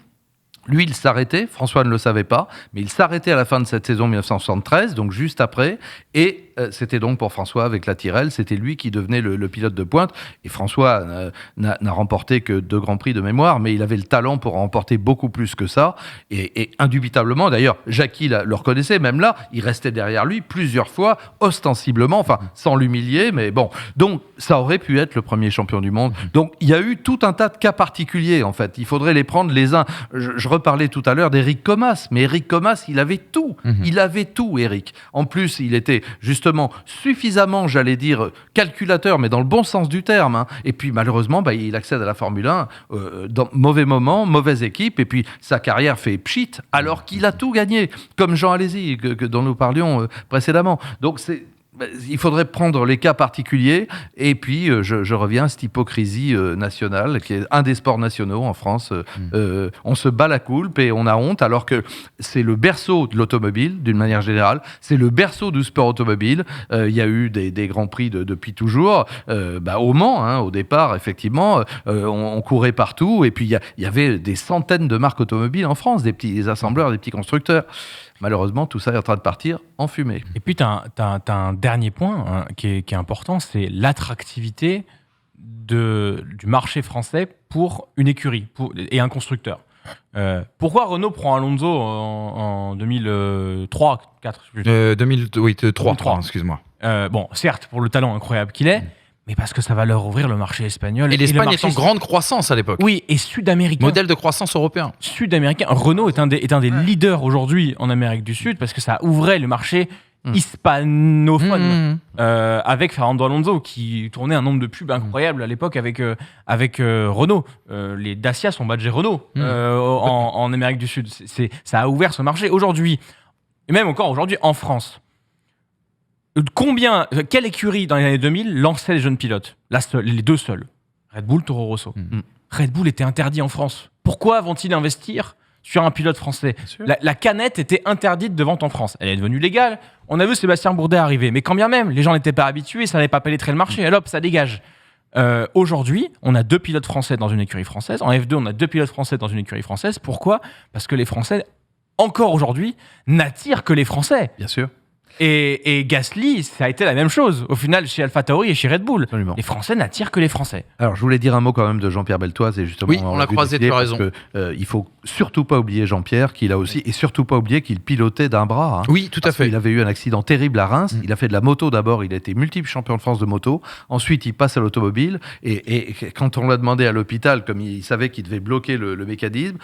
Lui, il s'arrêtait, François ne le savait pas, mais il s'arrêtait à la fin de cette saison 1973, donc juste après, et c'était donc pour François avec la Tyrrell, c'était lui qui devenait le pilote de pointe, et François n'a remporté que 2 Grands Prix de mémoire, mais il avait le talent pour remporter beaucoup plus que ça, et indubitablement, d'ailleurs, Jackie le reconnaissait, même là, il restait derrière lui plusieurs fois, ostensiblement, sans l'humilier, mais bon, donc ça aurait pu être le premier champion du monde. Donc il y a eu tout un tas de cas particuliers, en fait, il faudrait les prendre les uns. Je reparlais tout à l'heure d'Éric Comas, mais Éric Comas, il avait tout. Il avait tout, Éric. En plus, il était justement suffisamment, j'allais dire, calculateur, mais dans le bon sens du terme. Et puis, malheureusement, il accède à la Formule 1 dans mauvais moment, mauvaise équipe, et puis sa carrière fait pchit, alors qu'il a tout gagné, comme Jean Alesi, dont nous parlions précédemment. Donc, il faudrait prendre les cas particuliers et puis je reviens à cette hypocrisie nationale qui est un des sports nationaux en France. On se bat la coulpe et on a honte alors que c'est le berceau de l'automobile d'une manière générale, c'est le berceau du sport automobile. Il y a eu des grands prix depuis toujours. Au Mans, au départ, effectivement, on courait partout et puis il y avait des centaines de marques automobiles en France, des assembleurs, des petits constructeurs. Malheureusement, tout ça est en train de partir en fumée. Et puis, tu as un dernier point qui est important, c'est l'attractivité du marché français pour une écurie et un constructeur. Pourquoi Renault prend Alonso en 2003 4 2003, excuse-moi. Certes, pour le talent incroyable qu'il est, mais parce que ça va leur ouvrir le marché espagnol. Et l'Espagne est en grande croissance à l'époque. Oui, et sud-américain. Modèle de croissance européen. Sud-américain. Renault est un des leaders aujourd'hui en Amérique du Sud parce que ça ouvrait le marché hispanophone avec Fernando Alonso qui tournait un nombre de pubs incroyable à l'époque avec Renault. Les Dacia sont badgés Renault en Amérique du Sud. Ça a ouvert ce marché. Aujourd'hui, et même encore aujourd'hui en France, quelle écurie dans les années 2000 lançait les jeunes pilotes? Les 2 seuls. Red Bull, Toro Rosso. Red Bull était interdit en France. Pourquoi vont-ils investir sur un pilote français? La canette était interdite de vente en France. Elle est devenue légale. On a vu Sébastien Bourdet arriver. Mais quand bien même, les gens n'étaient pas habitués, ça n'allait pas pénétrer le marché. Alors hop, ça dégage. Aujourd'hui, on a 2 pilotes français dans une écurie française. En F2, on a 2 pilotes français dans une écurie française. Pourquoi? Parce que les Français, encore aujourd'hui, n'attirent que les Français. Bien sûr. Et Gasly, ça a été la même chose. Au final, chez AlphaTauri et chez Red Bull, Absolument. les Français n'attirent que les Français. Alors, je voulais dire un mot quand même de Jean-Pierre Beltoise, et justement, Oui, on l'a croisé, tu as raison. Il faut surtout pas oublier Jean-Pierre, qu'il a aussi, et surtout pas oublier qu'il pilotait d'un bras. Oui, tout à fait. Il avait eu un accident terrible à Reims. Il a fait de la moto d'abord. Il a été multiple champion de France de moto. Ensuite, il passe à l'automobile. Et quand on l'a demandé à l'hôpital, comme il savait qu'il devait bloquer le mécanisme,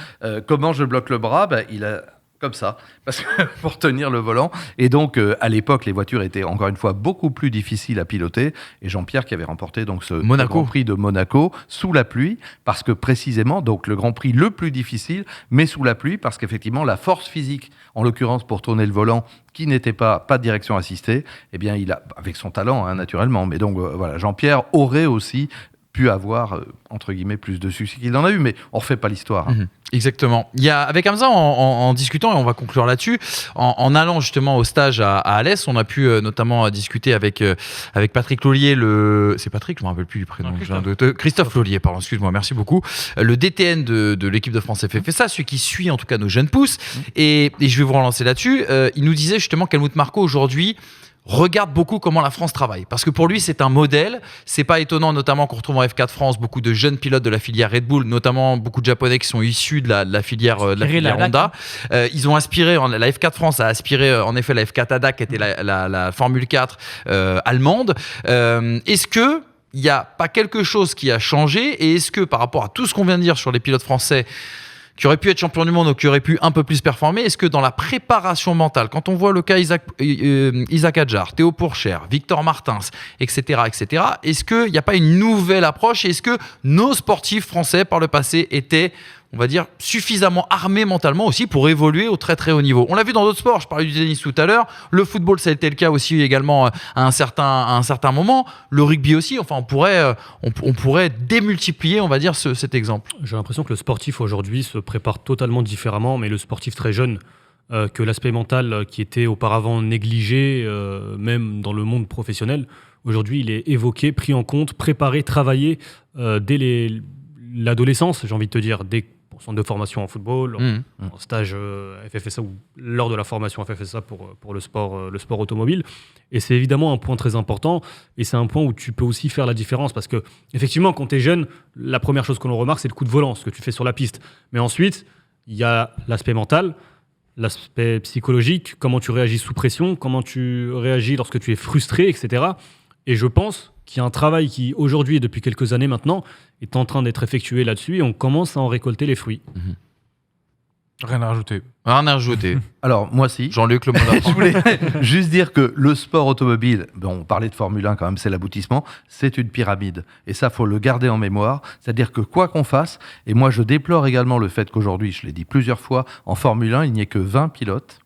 comment je bloque le bras, il a comme ça, parce que pour tenir le volant. Et donc, à l'époque, les voitures étaient encore une fois beaucoup plus difficiles à piloter. Et Jean-Pierre qui avait remporté donc ce Grand Prix de Monaco sous la pluie, parce que précisément, donc le Grand Prix le plus difficile, mais sous la pluie, parce qu'effectivement, la force physique, en l'occurrence pour tourner le volant, qui n'était pas de direction assistée, eh bien, il a, avec son talent, naturellement. Mais donc, voilà, Jean-Pierre aurait aussi pu avoir, entre guillemets, plus de succès qu'il en a eu, mais on ne refait pas l'histoire. Exactement. Il y a, avec Hamza, en discutant, et on va conclure là-dessus, en allant justement au stage à Alès, on a pu notamment discuter avec Patrick Lollier, c'est Patrick, je ne me rappelle plus du prénom. Christophe Lollier, pardon, excuse-moi, merci beaucoup. Le DTN de l'équipe de France FFSA, celui qui suit en tout cas nos jeunes pousses. Et je vais vous relancer là-dessus. Il nous disait justement qu'Helmut Marko aujourd'hui regarde beaucoup comment la France travaille. Parce que pour lui, c'est un modèle. C'est pas étonnant, notamment qu'on retrouve en F4 France beaucoup de jeunes pilotes de la filière Red Bull, notamment beaucoup de Japonais qui sont issus de la filière Honda. Ils ont aspiré, la F4 France a aspiré en effet la F4 ADAC, qui était la Formule 4 allemande. Est-ce que il n'y a pas quelque chose qui a changé, et est-ce que par rapport à tout ce qu'on vient de dire sur les pilotes français qui auraient pu être champions du monde ou qui auraient pu un peu plus performer, est-ce que dans la préparation mentale, quand on voit le cas Isaac Hadjar, Théo Pourchère, Victor Martins, etc., est-ce qu'il n'y a pas une nouvelle approche, et est-ce que nos sportifs français par le passé étaient, on va dire, suffisamment armés mentalement aussi pour évoluer au très très haut niveau? On l'a vu dans d'autres sports, je parlais du tennis tout à l'heure, le football ça a été le cas aussi également à un certain moment, le rugby aussi, enfin on pourrait démultiplier, on va dire, cet exemple. J'ai l'impression que le sportif aujourd'hui se prépare totalement différemment, mais le sportif très jeune, que l'aspect mental qui était auparavant négligé, même dans le monde professionnel, aujourd'hui il est évoqué, pris en compte, préparé, travaillé dès l'adolescence, j'ai envie de te dire, dès centre de formation en football, en stage FFSA ou lors de la formation FFSA pour le sport automobile. Et c'est évidemment un point très important, et c'est un point où tu peux aussi faire la différence, parce que effectivement, quand tu es jeune, la première chose que l'on remarque, c'est le coup de volant, ce que tu fais sur la piste. Mais ensuite, il y a l'aspect mental, l'aspect psychologique, comment tu réagis sous pression, comment tu réagis lorsque tu es frustré, etc. Et je pense qu'il y a un travail qui, aujourd'hui et depuis quelques années maintenant, est en train d'être effectué là-dessus, et on commence à en récolter les fruits. Rien à rajouter. Alors, moi, si. Jean-Luc, le mot d'ordre. Je voulais juste dire que le sport automobile, on parlait de Formule 1 quand même, c'est l'aboutissement, c'est une pyramide. Et ça, il faut le garder en mémoire. C'est-à-dire que quoi qu'on fasse, et moi, je déplore également le fait qu'aujourd'hui, je l'ai dit plusieurs fois, en Formule 1, il n'y ait que 20 pilotes.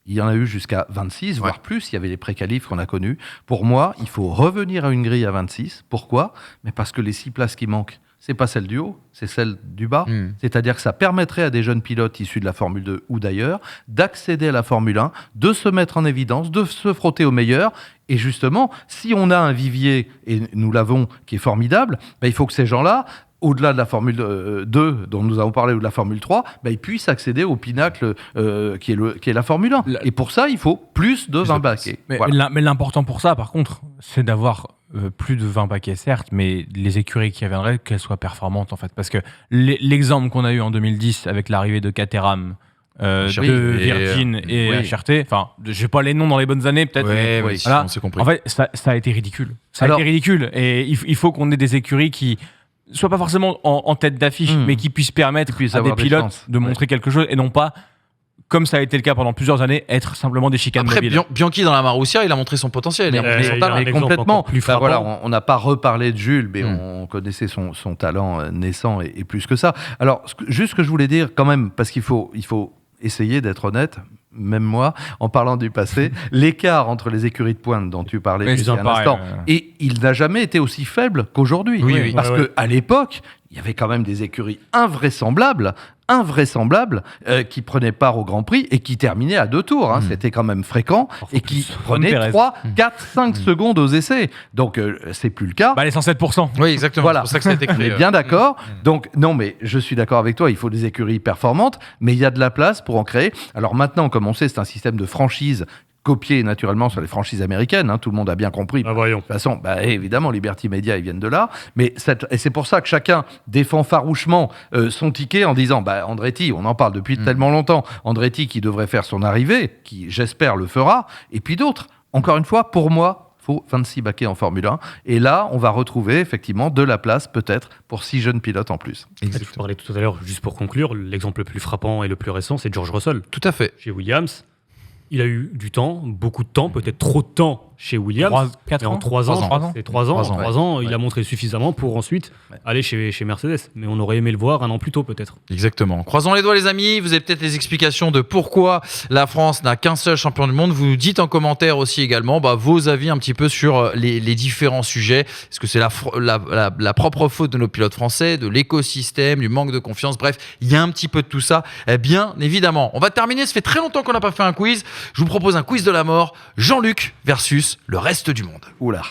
Il y en a eu jusqu'à 26, voire plus. Il y avait les pré-qualifs qu'on a connus. Pour moi, il faut revenir à une grille à 26. Pourquoi ? Mais parce que les 6 places qui manquent, c'est pas celle du haut, c'est celle du bas. C'est-à-dire que ça permettrait à des jeunes pilotes issus de la Formule 2 ou d'ailleurs d'accéder à la Formule 1, de se mettre en évidence, de se frotter aux meilleurs. Et justement, si on a un vivier, et nous l'avons, qui est formidable, il faut que ces gens-là, au-delà de la Formule 2 dont nous avons parlé, ou de la Formule 3, ils puissent accéder au pinacle qui est la Formule 1. Et pour ça, il faut plus de 20 baquets. Mais l'important pour ça, par contre, c'est d'avoir plus de 20 baquets, certes, mais les écuries qui viendraient, qu'elles soient performantes, en fait. Parce que l'exemple qu'on a eu en 2010 avec l'arrivée de Caterham, de Virgin et HRT, enfin, je n'ai pas les noms dans les bonnes années, peut-être. Oui, voilà. on s'est compris. En fait, ça a été ridicule. A été ridicule. Et il faut qu'on ait des écuries qui soit pas forcément en tête d'affiche, mais qui puissent permettre à des pilotes de montrer quelque chose, et non pas, comme ça a été le cas pendant plusieurs années, être simplement des chicanes mobiles. Bianchi dans la Marussia, il a montré son potentiel. Mais complètement. Voilà, on n'a pas reparlé de Jules, mais on connaissait son talent naissant et plus que ça. Alors, juste ce que je voulais dire quand même, parce qu'il faut essayer d'être honnête, même moi, en parlant du passé, l'écart entre les écuries de pointe dont tu parlais il y a un instant, et il n'a jamais été aussi faible qu'aujourd'hui. Parce qu'à l'époque, il y avait quand même des écuries invraisemblables qui prenaient part au Grand Prix et qui terminaient à 2 tours. C'était quand même fréquent, et qui prenaient 3, 4, 5 secondes aux essais. Donc, c'est plus le cas. Les 107%. Oui, exactement. Voilà. C'est pour ça que ça a été créé. On est bien d'accord. Donc, non, mais je suis d'accord avec toi, il faut des écuries performantes, mais il y a de la place pour en créer. Alors maintenant, comme on sait, c'est un système de franchise copié naturellement sur les franchises américaines. Tout le monde a bien compris. Voyons. De toute façon, évidemment, Liberty Media, ils viennent de là. Mais et c'est pour ça que chacun défend farouchement son ticket en disant Andretti, on en parle depuis tellement longtemps. Andretti qui devrait faire son arrivée, qui j'espère le fera. Et puis d'autres. Encore une fois, pour moi, faut 26 baquets en Formule 1. Et là, on va retrouver effectivement de la place peut-être pour 6 jeunes pilotes en plus. Je parlais tout à l'heure, juste pour conclure, l'exemple le plus frappant et le plus récent, c'est George Russell. Tout à fait. Chez Williams, il a eu du temps, beaucoup de temps, peut-être trop de temps chez Williams. 4 ans. En 3 ans, c'est 3 ans. En 3 ans, il ouais. a montré suffisamment pour ensuite aller chez Mercedes. Mais on aurait aimé le voir un an plus tôt peut-être. Exactement. Croisons les doigts les amis, vous avez peut-être les explications de pourquoi la France n'a qu'un seul champion du monde. Vous nous dites en commentaire aussi également vos avis un petit peu sur les différents sujets. Est-ce que c'est la propre faute de nos pilotes français, de l'écosystème, du manque de confiance? Bref, il y a un petit peu de tout ça, bien évidemment. On va terminer, ça fait très longtemps qu'on n'a pas fait un quiz. Je vous propose un quiz de la mort. Jean-Luc versus le reste du monde. Oula.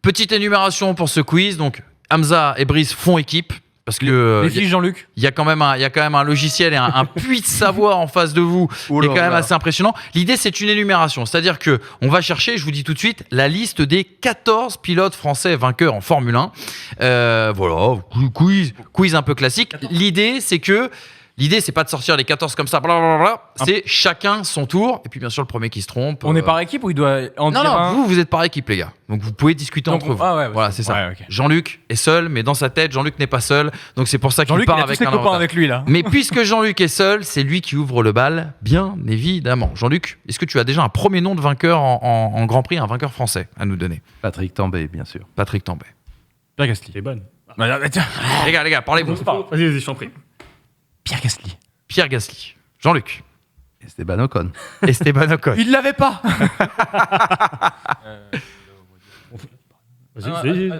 Petite énumération pour ce quiz. Donc, Hamza et Brice font équipe. Parce que Les filles, Jean-Luc. il y a quand même un logiciel et un puits de savoir en face de vous qui est quand même assez impressionnant. L'idée, c'est une énumération. C'est-à-dire que on va chercher, je vous dis tout de suite, la liste des 14 pilotes français vainqueurs en Formule 1. Voilà, quiz un peu classique. L'idée, c'est pas de sortir les 14 comme ça, blablabla. C'est chacun son tour. Et puis, bien sûr, le premier qui se trompe. On est par équipe ou il doit en dire un? Vous êtes par équipe, les gars. Donc, vous pouvez discuter entre vous. Ah ouais, voilà, c'est ça. Ouais, ok. Jean-Luc est seul, mais dans sa tête, Jean-Luc n'est pas seul. Donc, c'est pour ça qu'il Jean-Luc, part il a avec tous ses un copains avantage. avec lui là. Mais puisque Jean-Luc est seul, c'est lui qui ouvre le bal, bien évidemment. Jean-Luc, est-ce que tu as déjà un premier nom de vainqueur en Grand Prix, un vainqueur français à nous donner? Patrick Tambay, bien sûr. Patrick Tambay. Pierre Gasly. C'est bonne. Les gars, parlez-vous. Vas-y, je t'en prie. Pierre Gasly. Pierre Gasly. Jean-Luc. Esteban Ocon. Esteban Ocon. Il l'avait pas. Vas-y.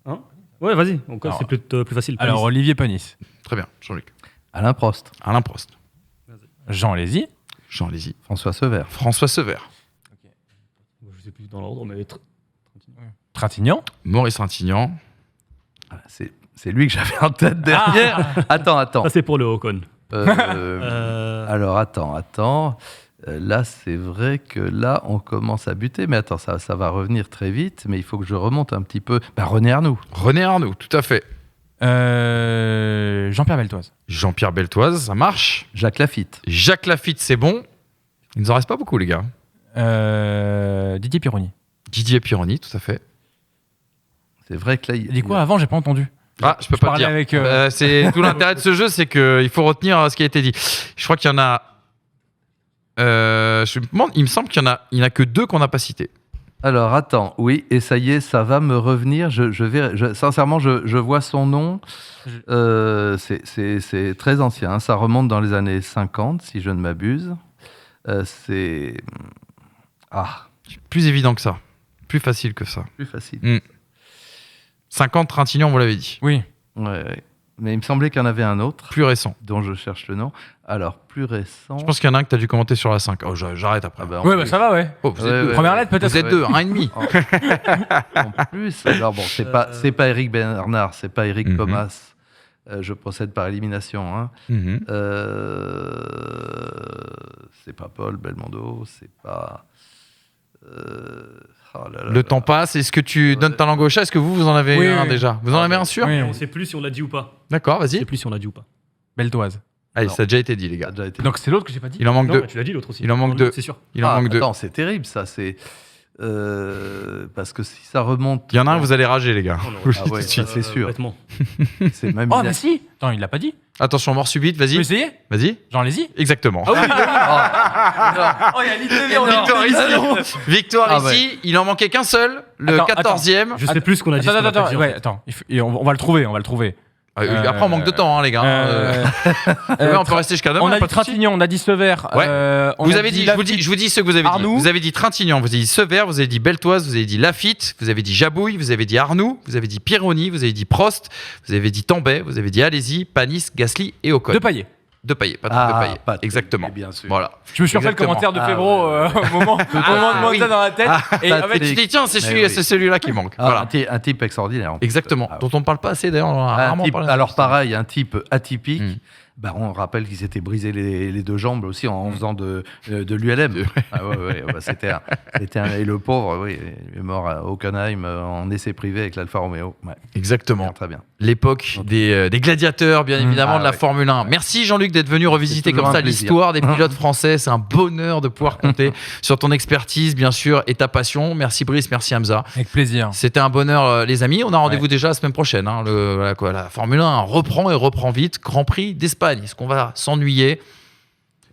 Hein ouais, vas-y. Encore, c'est plus facile. Alors, Olivier Panis. Très bien, Jean-Luc. Alain Prost. Alain Prost. Jean Lézy. Jean Lézy. François Sever. François Sever. Je sais plus dans l'ordre, mais Trintignant. Maurice Trintignant. Voilà, c'est lui que j'avais en tête derrière. Attends. ça c'est pour le Ocon. Alors, attends. Là, c'est vrai que là, on commence à buter. Mais attends, ça va revenir très vite. Mais il faut que je remonte un petit peu. René Arnoux. René Arnoux, tout à fait. Jean-Pierre Beltoise. Jean-Pierre Beltoise, ça marche. Jacques Lafitte. Jacques Lafitte, c'est bon. Il nous en reste pas beaucoup, les gars. Didier Pironi. Didier Pironi, tout à fait. C'est vrai que là... Il dit quoi avant? J'ai pas entendu. Ah, je peux pas te dire. Avec, c'est tout l'intérêt de ce jeu, c'est qu'il faut retenir ce qui a été dit. Je crois qu'il y en a. Il me semble qu'il y en a que 2 qu'on n'a pas cités. Alors, attends, oui, et ça y est, ça va me revenir. Sincèrement, je vois son nom. C'est très ancien, ça remonte dans les années 50, si je ne m'abuse. C'est... Plus évident que ça. Plus facile que ça. Plus facile. 50 Trintignant, vous l'avez dit. Oui. Ouais. Mais il me semblait qu'il y en avait un autre. Plus récent. Dont je cherche le nom. Alors, plus récent... Je pense qu'il y en a un que tu as dû commenter sur la 5. Oh, j'arrête après. Ouais, ça va, ouais. Oh, vous êtes deux. Première lettre, peut-être. Vous êtes 2, 1,5. En plus, alors bon, c'est pas Eric Bernard, c'est pas Eric Thomas. Je procède par élimination. Hein. C'est pas Paul Belmondo, c'est pas... Le temps passe. Est-ce que tu donnes ta langue au chat? Est-ce que vous en avez un déjà? Vous en avez un sûr? Oui. On sait plus si on l'a dit ou pas. D'accord, On vas-y. sait plus si on l'a dit ou pas. Beltoise. Allez, Non. ça a déjà été dit, les Ça gars. a déjà été... Donc c'est l'autre que j'ai pas dit. Il en manque Non, 2. bah, tu l'as dit l'autre aussi. Il en manque 2. C'est sûr. Il en manque 2. Attends, c'est terrible ça. C'est parce que si ça remonte. Il y en a un, vous allez rager, les gars. Oh, non. Je vous le dis Ah tout ouais, de suite. c'est sûr. Bêtement. C'est même. Oh, mais si. Attends, il l'a pas dit. Attention, mort subite, Tu peux vas-y. essayer? Vas-y. Jean Lézy. Exactement. Oh, il y a Victoire ici. Victoire Ah ouais. ici. Il en manquait qu'un seul, le Attends, 14e. Je sais plus ce qu'on a dit. ce qu'on a pas dit, en fait. Attends. Et on va le trouver, Après, on manque de temps, hein, les gars. On peut rester jusqu'à demain. On a pas dit de souci. Trintignant, on a dit Sever. Ouais. Vous avez dit, je vous dis ce que vous avez Arnoux. dit. Vous avez dit Trintignant, vous avez dit Sever, vous avez dit Beltoise, vous avez dit Lafitte, vous avez dit Jabouille, vous avez dit Arnoux, vous avez dit Pironi, vous avez dit Prost, vous avez dit Tambay, vous avez dit Alési, Panis, Gasly et Ocon. De Paillet. de Payet. Exactement. Bien sûr. Voilà. Je me suis refait le commentaire de Fébro au moment de monter dans la tête. Et en fait, Tu te dis, tiens, c'est celui-là qui manque. Voilà. Un type extraordinaire. Exactement. Dont on ne parle pas assez d'ailleurs. Alors pareil, un type atypique. On rappelle qu'il s'était brisé les deux jambes aussi en faisant de l'ULM. Et le pauvre, il est mort à Hockenheim en essai privé avec l'Alfa Romeo. Ouais. Exactement. Très bien. L'époque des gladiateurs, bien évidemment, de la Formule 1. Merci Jean-Luc d'être venu revisiter comme ça l'histoire des pilotes français. C'est un bonheur de pouvoir compter sur ton expertise, bien sûr, et ta passion. Merci Brice, merci Hamza. Avec plaisir. C'était un bonheur, les amis. On a rendez-vous déjà la semaine prochaine. La Formule 1 reprend vite. Grand Prix d'Espagne. Est-ce qu'on va s'ennuyer ?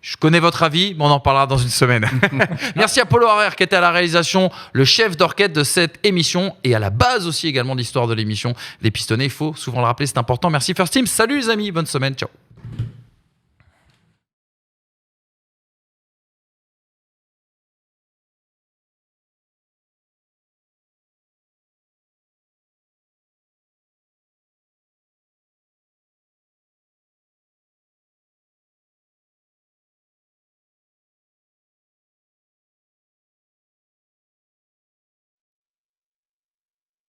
Je connais votre avis, mais on en parlera dans une semaine. Merci à Polo Harer qui était à la réalisation, le chef d'orchestre de cette émission et à la base aussi également de l'histoire de l'émission. Les pistonnés, il faut souvent le rappeler, c'est important. Merci First Team. Salut les amis, bonne semaine. Ciao.